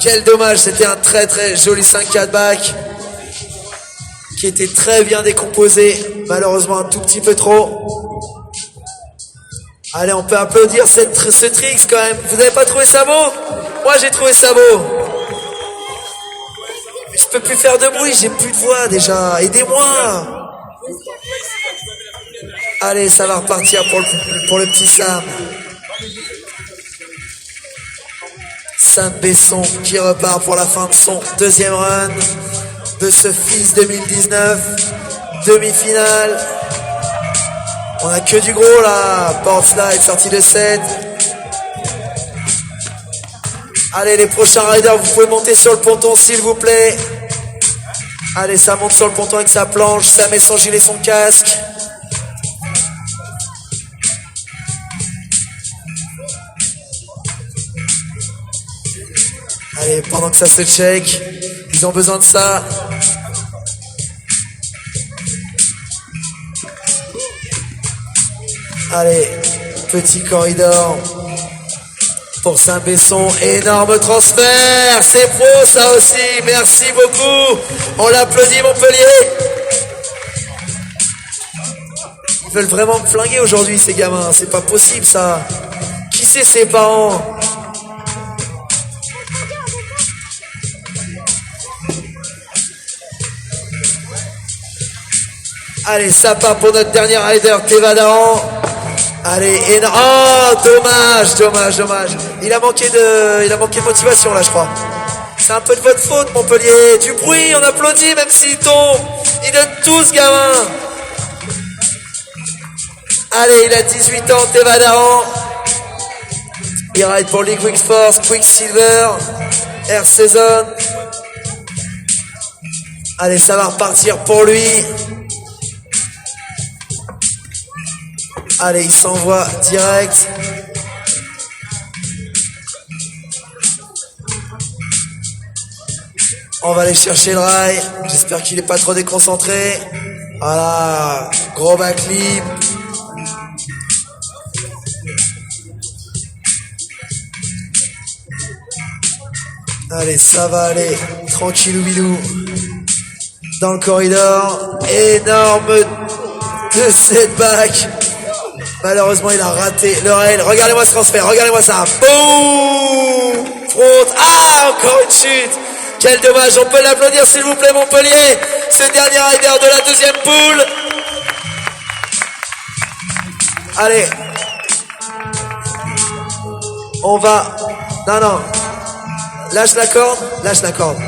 Quel dommage, c'était un très très joli 5-4 back qui était très bien décomposé. Malheureusement un tout petit peu trop. Allez, on peut applaudir ce tricks quand même. Vous n'avez pas trouvé ça beau? Moi j'ai trouvé ça beau. Mais je peux plus faire de bruit, j'ai plus de voix déjà. Aidez-moi. Allez, ça va repartir pour le petit Sam. Saint-Besson qui repart pour la fin de son deuxième run de ce FIS 2019. Demi-finale. On a que du gros là. Board slide, sortie de 7. Allez, les prochains riders, vous pouvez monter sur le ponton s'il vous plaît. Allez, ça monte sur le ponton avec sa planche. Ça met son gilet, son casque. Allez, pendant que ça se check, ils ont besoin de ça. Allez, petit corridor pour Saint-Besson. Énorme transfert, c'est pro ça aussi, merci beaucoup. On l'applaudit Montpellier. Ils veulent vraiment me flinguer aujourd'hui ces gamins, c'est pas possible ça. Qui c'est ses parents? Allez, ça part pour notre dernier rider, Teva Dahan. Allez, oh, dommage. Il a manqué de motivation là, je crois. C'est un peu de votre faute, Montpellier. Du bruit, on applaudit même s'il tombe. Il donne tout ce gamin. Allez, il a 18 ans, Teva Dahan. Il ride pour Liquid Force, Quicksilver, Air Season. Allez, ça va repartir pour lui. Allez, il s'envoie direct. On va aller chercher le rail. J'espère qu'il n'est pas trop déconcentré. Voilà, gros backflip. Allez, ça va aller. Tranquillou bilou. Dans le corridor. Énorme de setback. Malheureusement, il a raté le rail. Regardez-moi ce transfert, regardez-moi ça. Boum! Front. Ah, encore une chute. Quel dommage. On peut l'applaudir, s'il vous plaît, Montpellier. Ce dernier rider de la deuxième poule. Allez. On va... Non. Lâche la corde.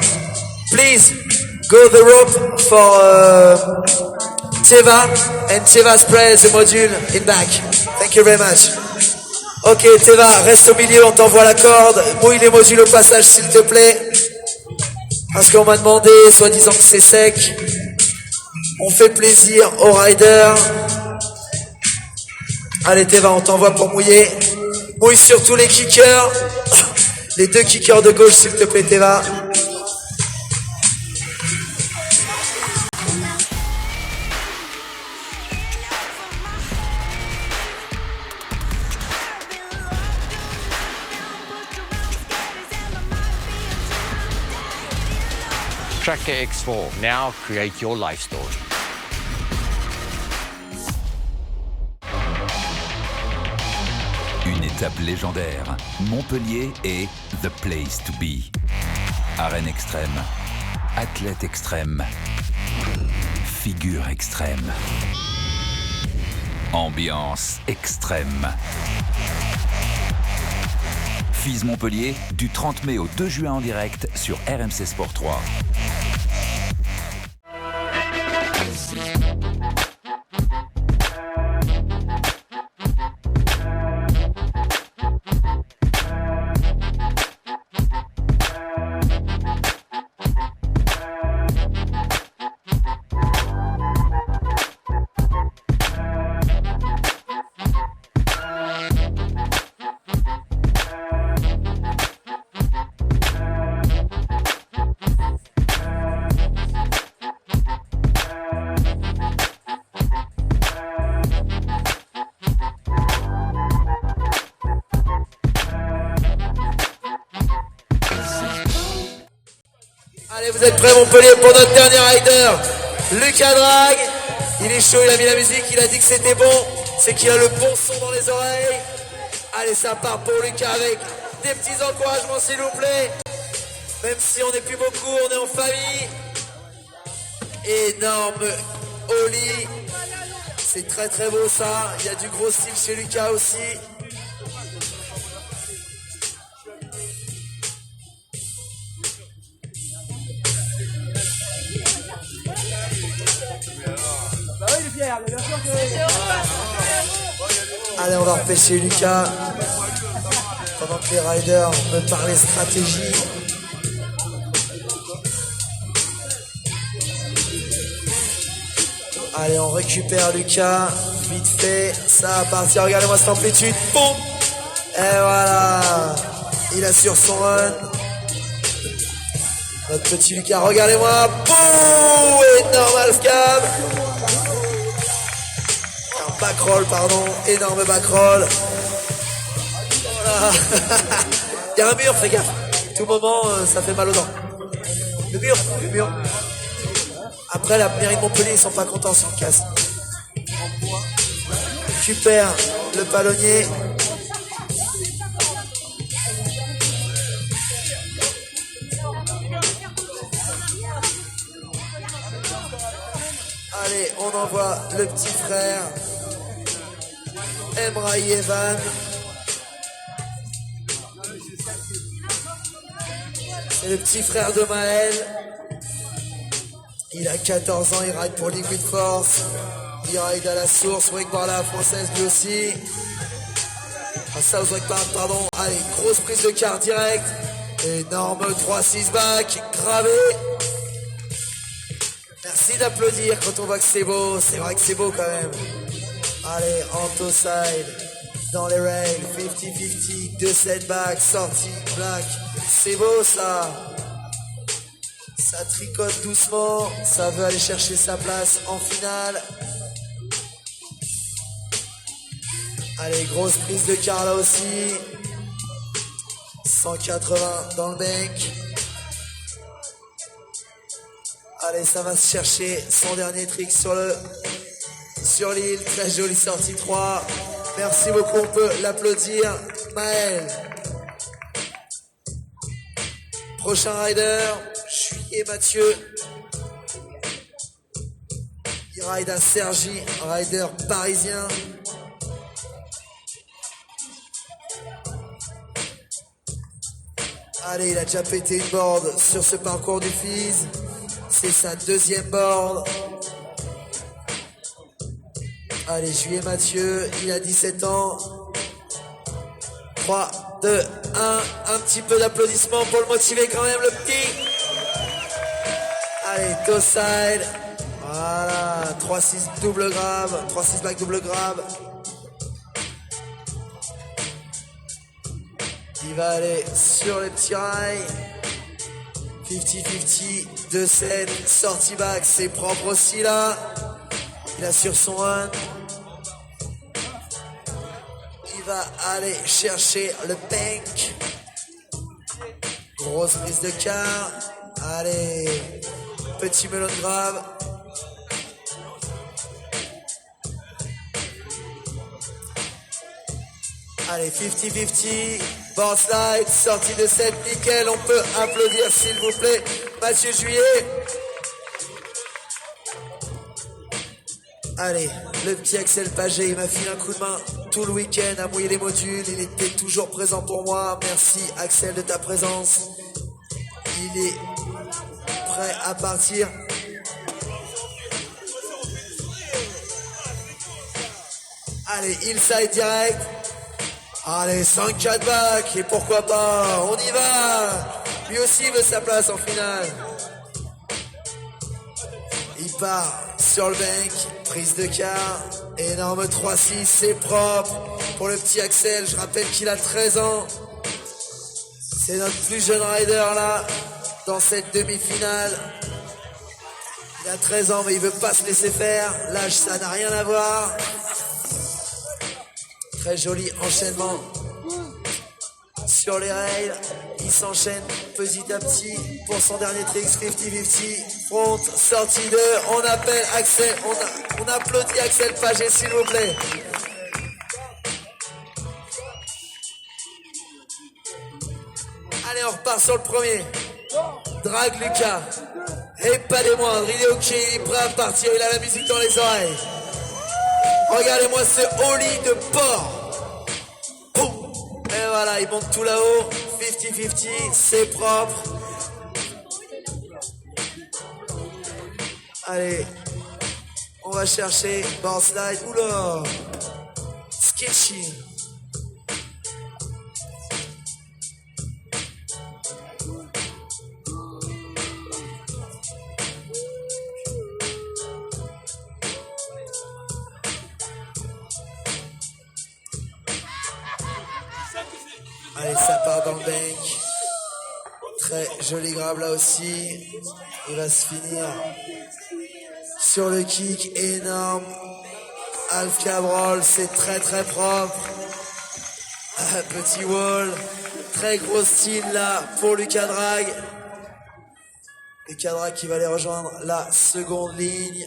Please, go the rope for... Teva, and Teva sprays the module in back. Thank you very much. Ok, Teva, reste au milieu, on t'envoie la corde. Mouille les modules au passage, s'il te plaît. Parce qu'on m'a demandé, soi-disant que c'est sec. On fait plaisir aux riders. Allez, Teva, on t'envoie pour mouiller. Mouille sur tous les kickers. Les deux kickers de gauche, s'il te plaît, Teva. Tracker X4. Now create your life story. Une étape légendaire. Montpellier est the place to be. Arène extrême. Athlète extrême. Figure extrême. Ambiance extrême. FIS Montpellier, du 30 mai au 2 juin en direct sur RMC Sport 3. Allez, vous êtes prêts Montpellier pour notre dernier rider, Lucas Drag. Il est chaud, il a mis la musique, il a dit que c'était bon. C'est qu'il a le bon son dans les oreilles. Allez, ça part pour Lucas avec des petits encouragements s'il vous plaît. Même si on n'est plus beaucoup, on est en famille. Énorme Oli. C'est très très beau ça. Il y a du gros style chez Lucas aussi. Allez, on va repêcher Lucas pendant que les riders me parlent stratégie. Allez, on récupère Lucas vite fait, ça va partir. Regardez-moi cette amplitude, boum, et voilà, il assure son run. Notre petit Lucas, regardez-moi, boum, énorme half-cab. Backroll, pardon, énorme backroll. Voilà. Il y a un mur, fais gaffe. Tout moment, ça fait mal aux dents. Le mur. Après, la mairie de Montpellier, ils sont pas contents si on le casse. Récupère le palonnier. Allez, on envoie le petit frère. Emraï Evan. C'est le petit frère de Maël. Il a 14 ans, il ride pour Liquid Force. Il ride à la source, Wake par la française lui aussi. Ah, South Wake Park, pardon. Allez, grosse prise de quart direct. Énorme 3-6 back, gravé. Merci d'applaudir quand on voit que c'est beau. C'est vrai que c'est beau quand même. Allez, Anto side, dans les rails, 50-50, 2 setbacks, sortie, black. C'est beau ça. Ça tricote doucement. Ça veut aller chercher sa place en finale. Allez, grosse prise de quart là aussi. 180 dans le bank. Allez, ça va se chercher son dernier trick sur l'île. Très jolie sortie 3. Merci beaucoup, on peut l'applaudir. Maël. Prochain rider, Juillet Mathieu. Il ride à Cergy, rider parisien. Allez, il a déjà pété une board sur ce parcours du Fizz. C'est sa deuxième board. Allez, Juillet Mathieu, il a 17 ans. 3, 2, 1. Un petit peu d'applaudissements pour le motiver quand même, le petit. Allez, toe side. Voilà, 3-6 double grab. 3-6 back double grab. Il va aller sur les petits rails. 50-50, 2-7, sortie back, c'est propre aussi là. Il assure son run. Il va aller chercher le bank. Grosse prise de quart. Allez, petit melon grave. Allez, 50-50, board slide, sortie de 7, nickel, on peut applaudir s'il vous plaît, Mathieu Juillet. Allez, le petit Axel Paget, il m'a filé un coup de main tout le week-end à mouiller les modules, il était toujours présent pour moi, merci Axel de ta présence. Il est prêt à partir. Allez, inside direct. Allez, 5-4 back, et pourquoi pas, on y va. Lui aussi veut sa place en finale. Il part sur le bank, prise de quart, énorme 3-6, c'est propre pour le petit Axel. Je rappelle qu'il a 13 ans. C'est notre plus jeune rider là, dans cette demi-finale. Il a 13 ans, mais il veut pas se laisser faire. L'âge, ça n'a rien à voir. Très joli enchaînement sur les rails. Il s'enchaîne petit à petit pour son dernier trick 50-50. Front, sortie 2. On appelle Axel. On applaudit Axel Pagé, s'il vous plaît. Allez, on repart sur le premier. Drag Lucas. Et pas des moindres. Il est ok, il est prêt à partir. Il a la musique dans les oreilles. Regardez-moi ce ollie de porc. Boum. Et voilà, il monte tout là-haut. 50-50, c'est propre. Allez, on va chercher board slide. Oula, sketchy. Allez, ça part dans le bank. Très joli grab là aussi. Il va se finir sur le kick énorme. Half Cabrol, c'est très très propre. Un petit wall. Très gros style là pour Lucas Drag. Lucas Drag qui va aller rejoindre la seconde ligne.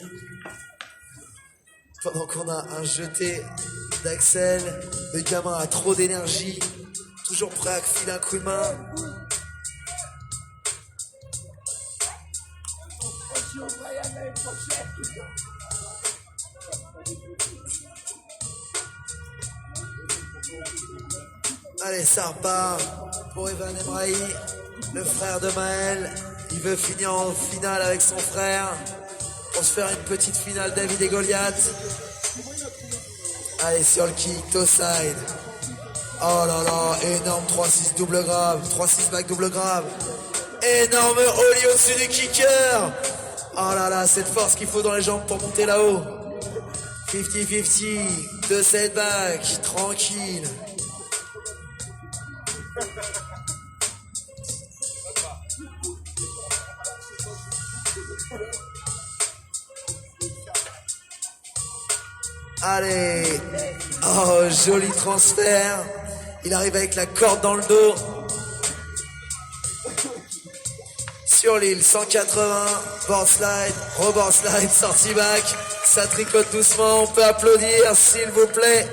Pendant qu'on a un jeté d'Axel. Le gamin a trop d'énergie. Toujours prêt à filer un coup de main. Allez, ça repart pour Evan Emrahi, le frère de Maël. Il veut finir en finale avec son frère pour se faire une petite finale David et Goliath. Allez, sur le kick, toe side. Oh là là, énorme 3-6 double grave, 3-6 back double grave. Énorme ollie au-dessus du kicker. Oh là là, cette force qu'il faut dans les jambes pour monter là-haut. 50-50, 2-7 back, tranquille. Allez, oh, joli transfert. Il arrive avec la corde dans le dos. Sur l'île, 180, board slide, reboard slide, sortie back. Ça tricote doucement, on peut applaudir, s'il vous plaît.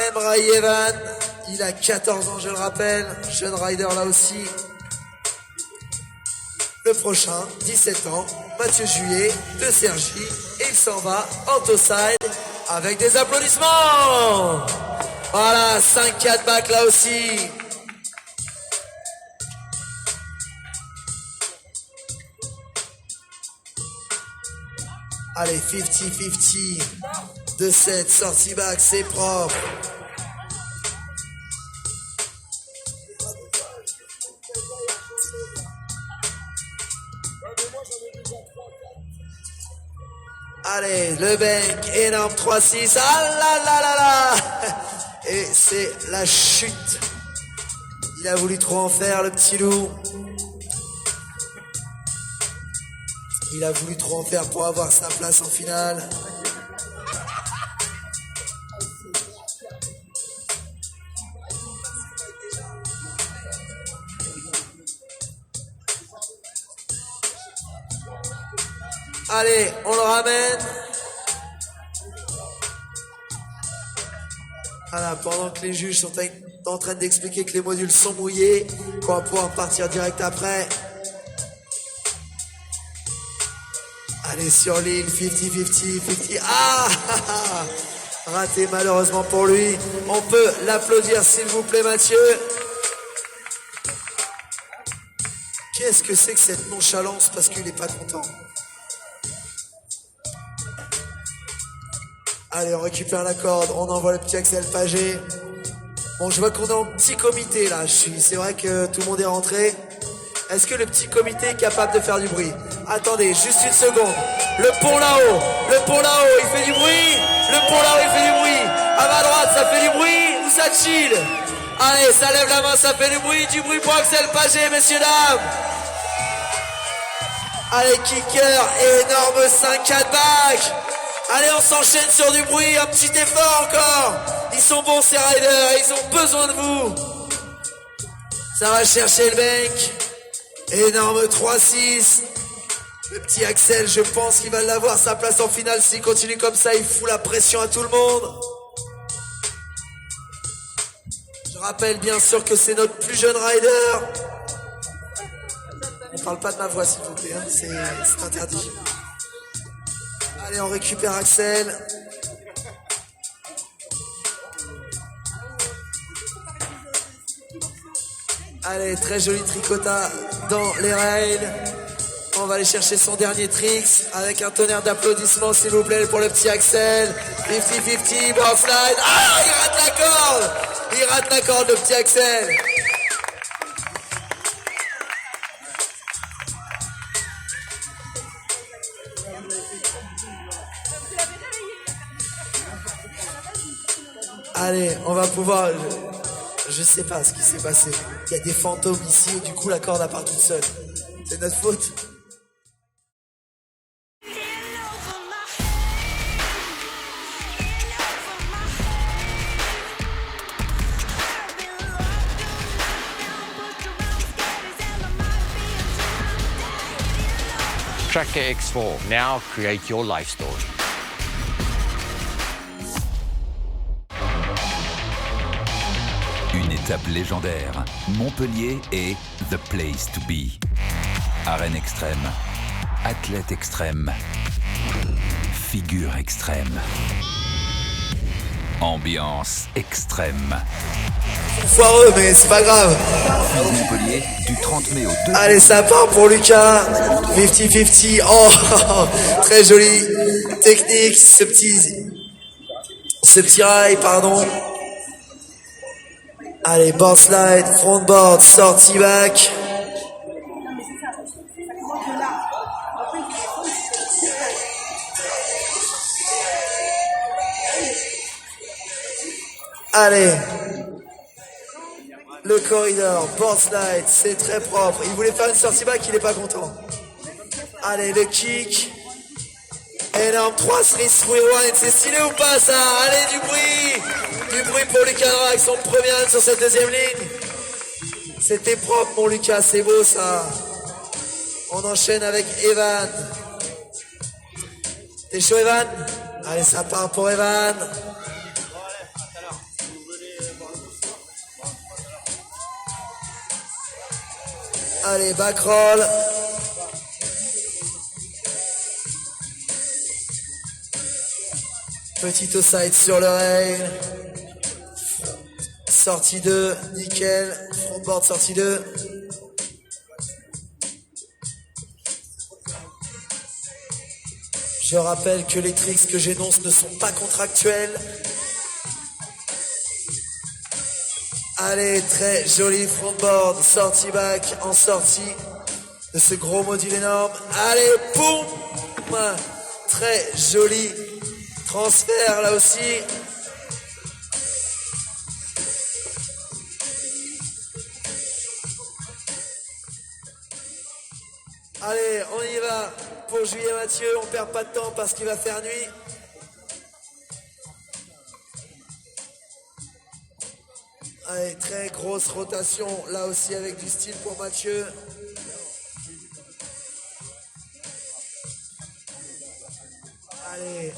Emrahi Evan, il a 14 ans, je le rappelle. Jeune rider là aussi. Le prochain, 17 ans, Mathieu Juillet de Cergy. Et il s'en va en toe side avec des applaudissements. Voilà, 5-4 back là aussi. Allez, 50-50, 2-7, sortie back, c'est propre. Allez, le bank, énorme 3-6, ah là là là là. Et c'est la chute. Il a voulu trop en faire, le petit loup. Il a voulu trop en faire pour avoir sa place en finale. Allez, on le ramène. Voilà, pendant que les juges sont en train d'expliquer que les modules sont mouillés, qu'on va pouvoir partir direct après. Allez, sur l'île, 50-50, ah, raté malheureusement pour lui. On peut l'applaudir, s'il vous plaît, Mathieu. Qu'est-ce que c'est que cette nonchalance parce qu'il n'est pas content? Allez, on récupère la corde, on envoie le petit Axel Pagé. Bon, je vois qu'on est en petit comité là. C'est vrai que tout le monde est rentré. Est-ce que le petit comité est capable de faire du bruit? Attendez, juste une seconde. Le pont là-haut, il fait du bruit. Le pont là-haut, il fait du bruit. À ma droite, ça fait du bruit ou ça chill? Allez, ça lève la main, ça fait du bruit pour Axel Pagé, messieurs, dames. Allez, kicker, énorme 5-4 back. Allez, on s'enchaîne sur du bruit, un petit effort encore. Ils sont bons ces riders, ils ont besoin de vous. Ça va chercher le bank. Énorme 3-6. Le petit Axel, je pense qu'il va l'avoir sa place en finale. S'il continue comme ça, il fout la pression à tout le monde. Je rappelle bien sûr que c'est notre plus jeune rider. On parle pas de ma voix s'il vous plaît, hein. C'est interdit. Allez, on récupère Axel. Allez, très joli tricotat dans les rails. On va aller chercher son dernier tricks avec un tonnerre d'applaudissements s'il vous plaît pour le petit Axel. 50-50, boss slide. Ah, il rate la corde. Il rate la corde le petit Axel. Allez, on va pouvoir... Je sais pas ce qui s'est passé. Il y a des fantômes ici et du coup la corde part toute seule. C'est notre faute. Tracker X4. Now create your life story. Une étape légendaire. Montpellier est the place to be. Arène extrême. Athlète extrême. Figure extrême. Ambiance extrême. Foireux, mais c'est pas grave. Montpellier, du 30 mai au 2. Allez, ça part pour Lucas. 50-50. Oh, très joli technique. Ce petit rail, pardon. Allez, board slide, front board, sortie back. Allez. Le corridor, board slide, c'est très propre. Il voulait faire une sortie back, il est pas content. Allez, le kick. Énorme 3-3 rewind, c'est stylé ou pas ça? Allez, du bruit. Du bruit pour Lucas avec son premier run sur cette deuxième ligne. C'était propre mon Lucas, c'est beau ça. On enchaîne avec Evan. T'es chaud Evan? Allez, ça part pour Evan. Allez, back roll. Petit toe side sur le rail. Sortie 2, nickel. Frontboard sortie 2. Je rappelle que les tricks que j'énonce ne sont pas contractuels. Allez, très joli frontboard, sortie back en sortie de ce gros module énorme. Allez, boum! Très joli transfert là aussi. Allez, on y va pour Juillet Mathieu, on perd pas de temps parce qu'il va faire nuit. Allez, très grosse rotation, là aussi avec du style pour Mathieu. Allez.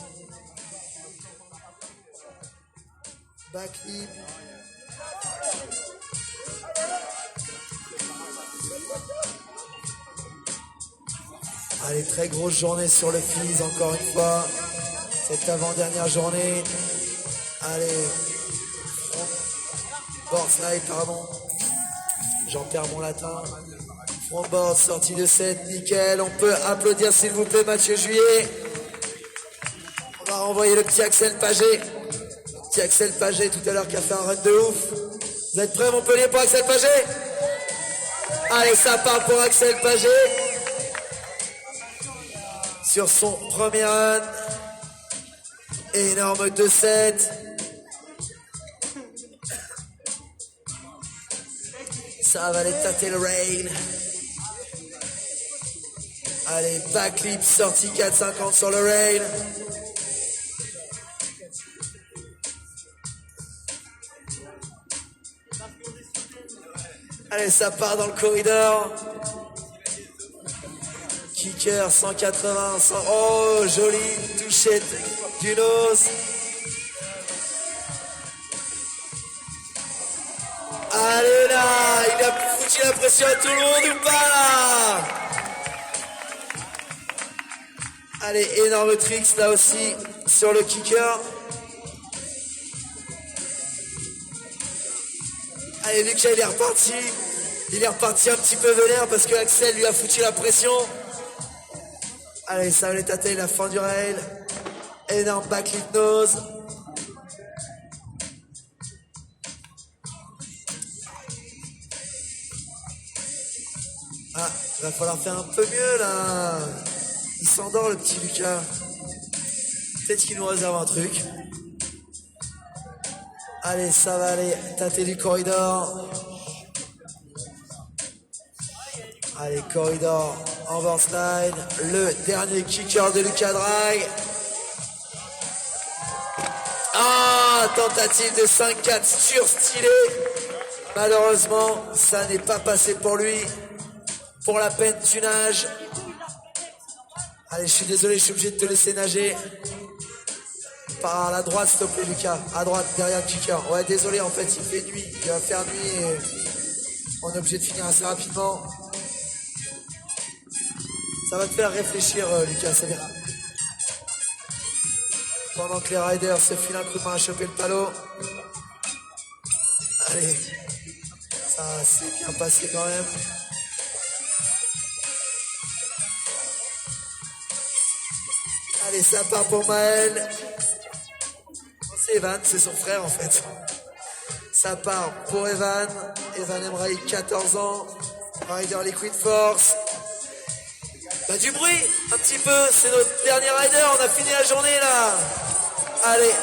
Backflip. Allez, très grosse journée sur le Fizz, encore une fois. Cette avant-dernière journée. Allez. Board slide, pardon. J'en perds mon latin. Frontboard, sortie de 7, nickel. On peut applaudir s'il vous plaît Mathieu Juillet. On va renvoyer le petit Axel Pagé. Le petit Axel Pagé tout à l'heure qui a fait un run de ouf. Vous êtes prêts Montpellier pour Axel Pagé? Allez, ça part pour Axel Pagé. Sur son premier run. Énorme 2-7. Ça va aller tâter le rail. Allez, backflip, sortie 4,50 sur le rail. Allez, ça part dans le corridor. Kicker 180, oh, joli touchette du nose. Allez là, il a foutu la pression à tout le monde ou pas là? Allez, énorme tricks là aussi sur le kicker. Allez, Lucas il est reparti. Il est reparti un petit peu vénère parce que Axel lui a foutu la pression. Allez, ça va les tâter, la fin du rail. Énorme backlift nose. Ah, il va falloir faire un peu mieux là. Il s'endort le petit Lucas. Peut-être qu'il nous réserve un truc. Allez, ça va aller tâter du corridor. Allez, corridor en boardslide. Le dernier kicker de Lucas Drag. Ah, tentative de 5-4 surstylé. Malheureusement, ça n'est pas passé pour lui. Pour la peine tu nages. Allez, je suis désolé, je suis obligé de te laisser nager. Par la droite, s'il te plaît, Lucas. À droite, derrière le kicker. Ouais, désolé, en fait, il fait nuit. Il va faire nuit et on est obligé de finir assez rapidement. Ça va te faire réfléchir, Lucas, c'est bien. Pendant que les riders se filent un coup de main à choper le palot. Allez. Ça s'est bien passé quand même. Allez, ça part pour Maël. C'est Evan, c'est son frère en fait. Ça part pour Evan. Evan Emraï, 14 ans. Rider Liquid Force. Bah du bruit, un petit peu. C'est notre dernier rider. On a fini la journée là. Allez.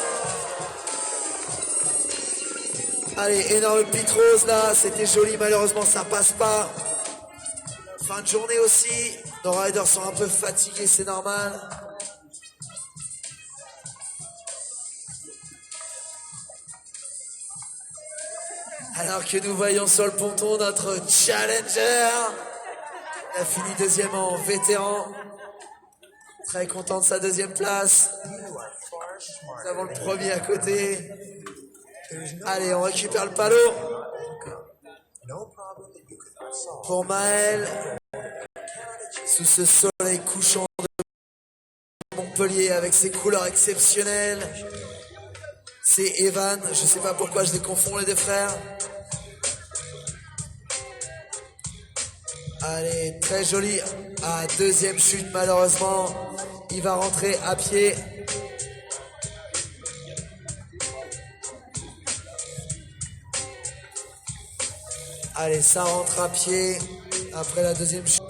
Allez, énorme pit rose là. C'était joli, malheureusement ça passe pas. Fin de journée aussi. Nos riders sont un peu fatigués, c'est normal. Alors que nous voyons sur le ponton notre challenger. Il a fini deuxième en vétéran. Très content de sa deuxième place. Nous avons le premier à côté. Allez, on récupère le palot. Pour Maël. Sous ce soleil couchant de Montpellier avec ses couleurs exceptionnelles. C'est Evan, je sais pas pourquoi je les confonds les deux frères. Allez, très joli. Ah, deuxième chute malheureusement. Il va rentrer à pied. Allez, ça rentre à pied. Après la deuxième chute,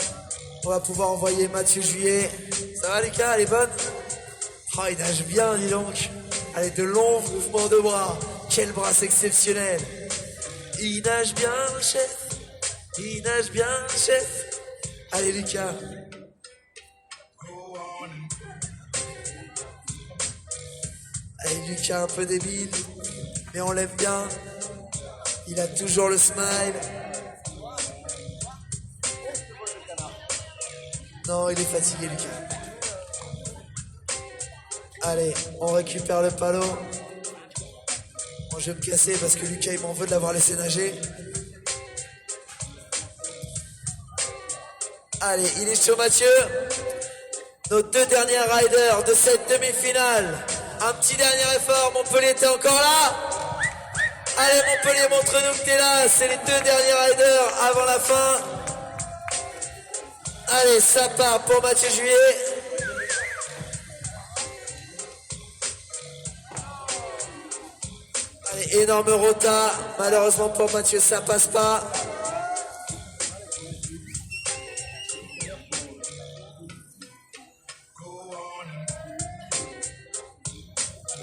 on va pouvoir envoyer Mathieu Juillet. Ça va Lucas, elle est bonne? Oh, il nage bien, dis donc. Allez, de longs mouvements de bras. Quel bras exceptionnel. Il nage bien, chef. Il nage bien, chef. Allez, Lucas. Allez, Lucas, un peu débile. Mais on l'aime bien. Il a toujours le smile. Non, il est fatigué, Lucas. Allez, on récupère le palot. Bon, je vais me casser parce que Lucas, il m'en veut de l'avoir laissé nager. Allez, il est chaud, Mathieu. Nos deux derniers riders de cette demi-finale. Un petit dernier effort. Montpellier, t'es encore là? Allez, Montpellier, montre-nous que t'es là. C'est les deux derniers riders avant la fin. Allez, ça part pour Mathieu Juillet. Allez, énorme rota. Malheureusement pour Mathieu, ça passe pas.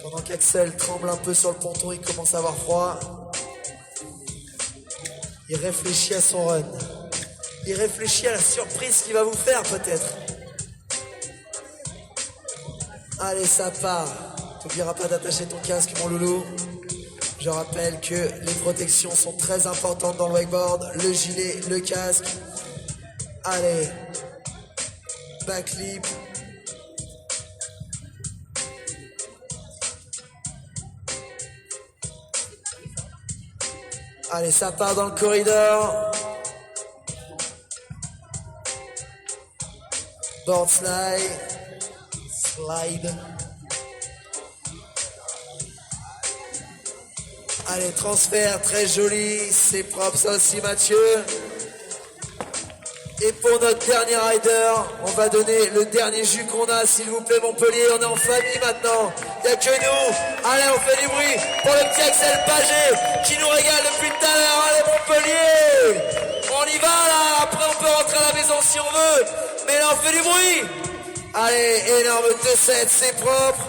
Pendant qu'Axel tremble un peu sur le ponton, il commence à avoir froid. Il réfléchit à son run. Il réfléchit à la surprise qu'il va vous faire peut-être. Allez, ça part. T'oublieras pas d'attacher ton casque, mon loulou. Je rappelle que les protections sont très importantes dans le wakeboard. Le gilet, le casque. Allez. Backlip. Allez, ça part dans le corridor. Board slide. Slide. Allez, transfert, très joli. C'est propre ça aussi, Mathieu. Et pour notre dernier rider, on va donner le dernier jus qu'on a, s'il vous plaît, Montpellier. On est en famille maintenant. Il n'y a que nous. Allez, on fait du bruit pour le petit Axel Paget qui nous régale depuis tout à l'heure. Allez, Montpellier. On y va là. Après, on peut rentrer à la maison si on veut. Mais là, on fait du bruit. Allez, énorme 2-7, c'est propre.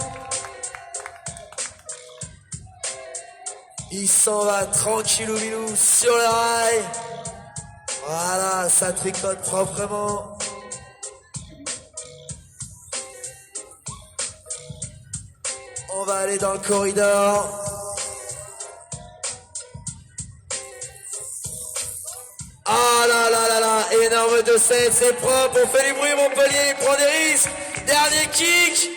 Il s'en va tranquillou bilou sur le rail. Voilà, ça tricote proprement. On va aller dans le corridor. Ah là là là là, énorme 2-7, c'est propre, on fait du bruit, Montpellier, il prend des risques. Dernier kick.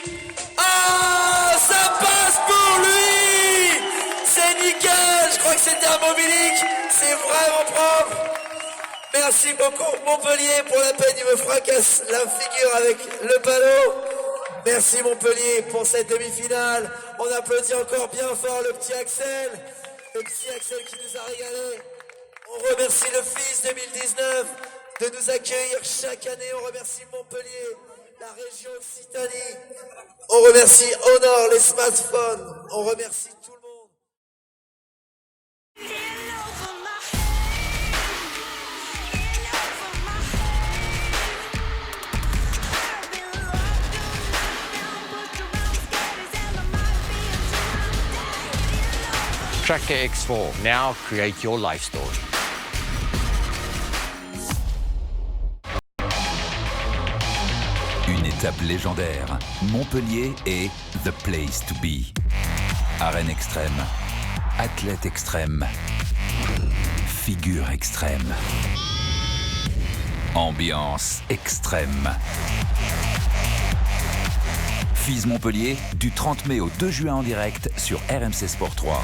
Ah, ça passe pour lui. C'est nickel, je crois que c'était un mobilique. C'est vraiment propre. Merci beaucoup, Montpellier, pour la peine, il me fracasse la figure avec le panneau. Merci, Montpellier, pour cette demi-finale. On applaudit encore bien fort le petit Axel qui nous a régalé. On remercie le FIS 2019 de nous accueillir chaque année. On remercie Montpellier, la région Occitanie. On remercie Honor, les smartphones. On remercie tout le monde. Tracker X4. Now create your life story. Une étape légendaire. Montpellier est the place to be. Arène extrême. Athlète extrême. Figure extrême. Ambiance extrême. FIS Montpellier, du 30 mai au 2 juin en direct sur RMC Sport 3.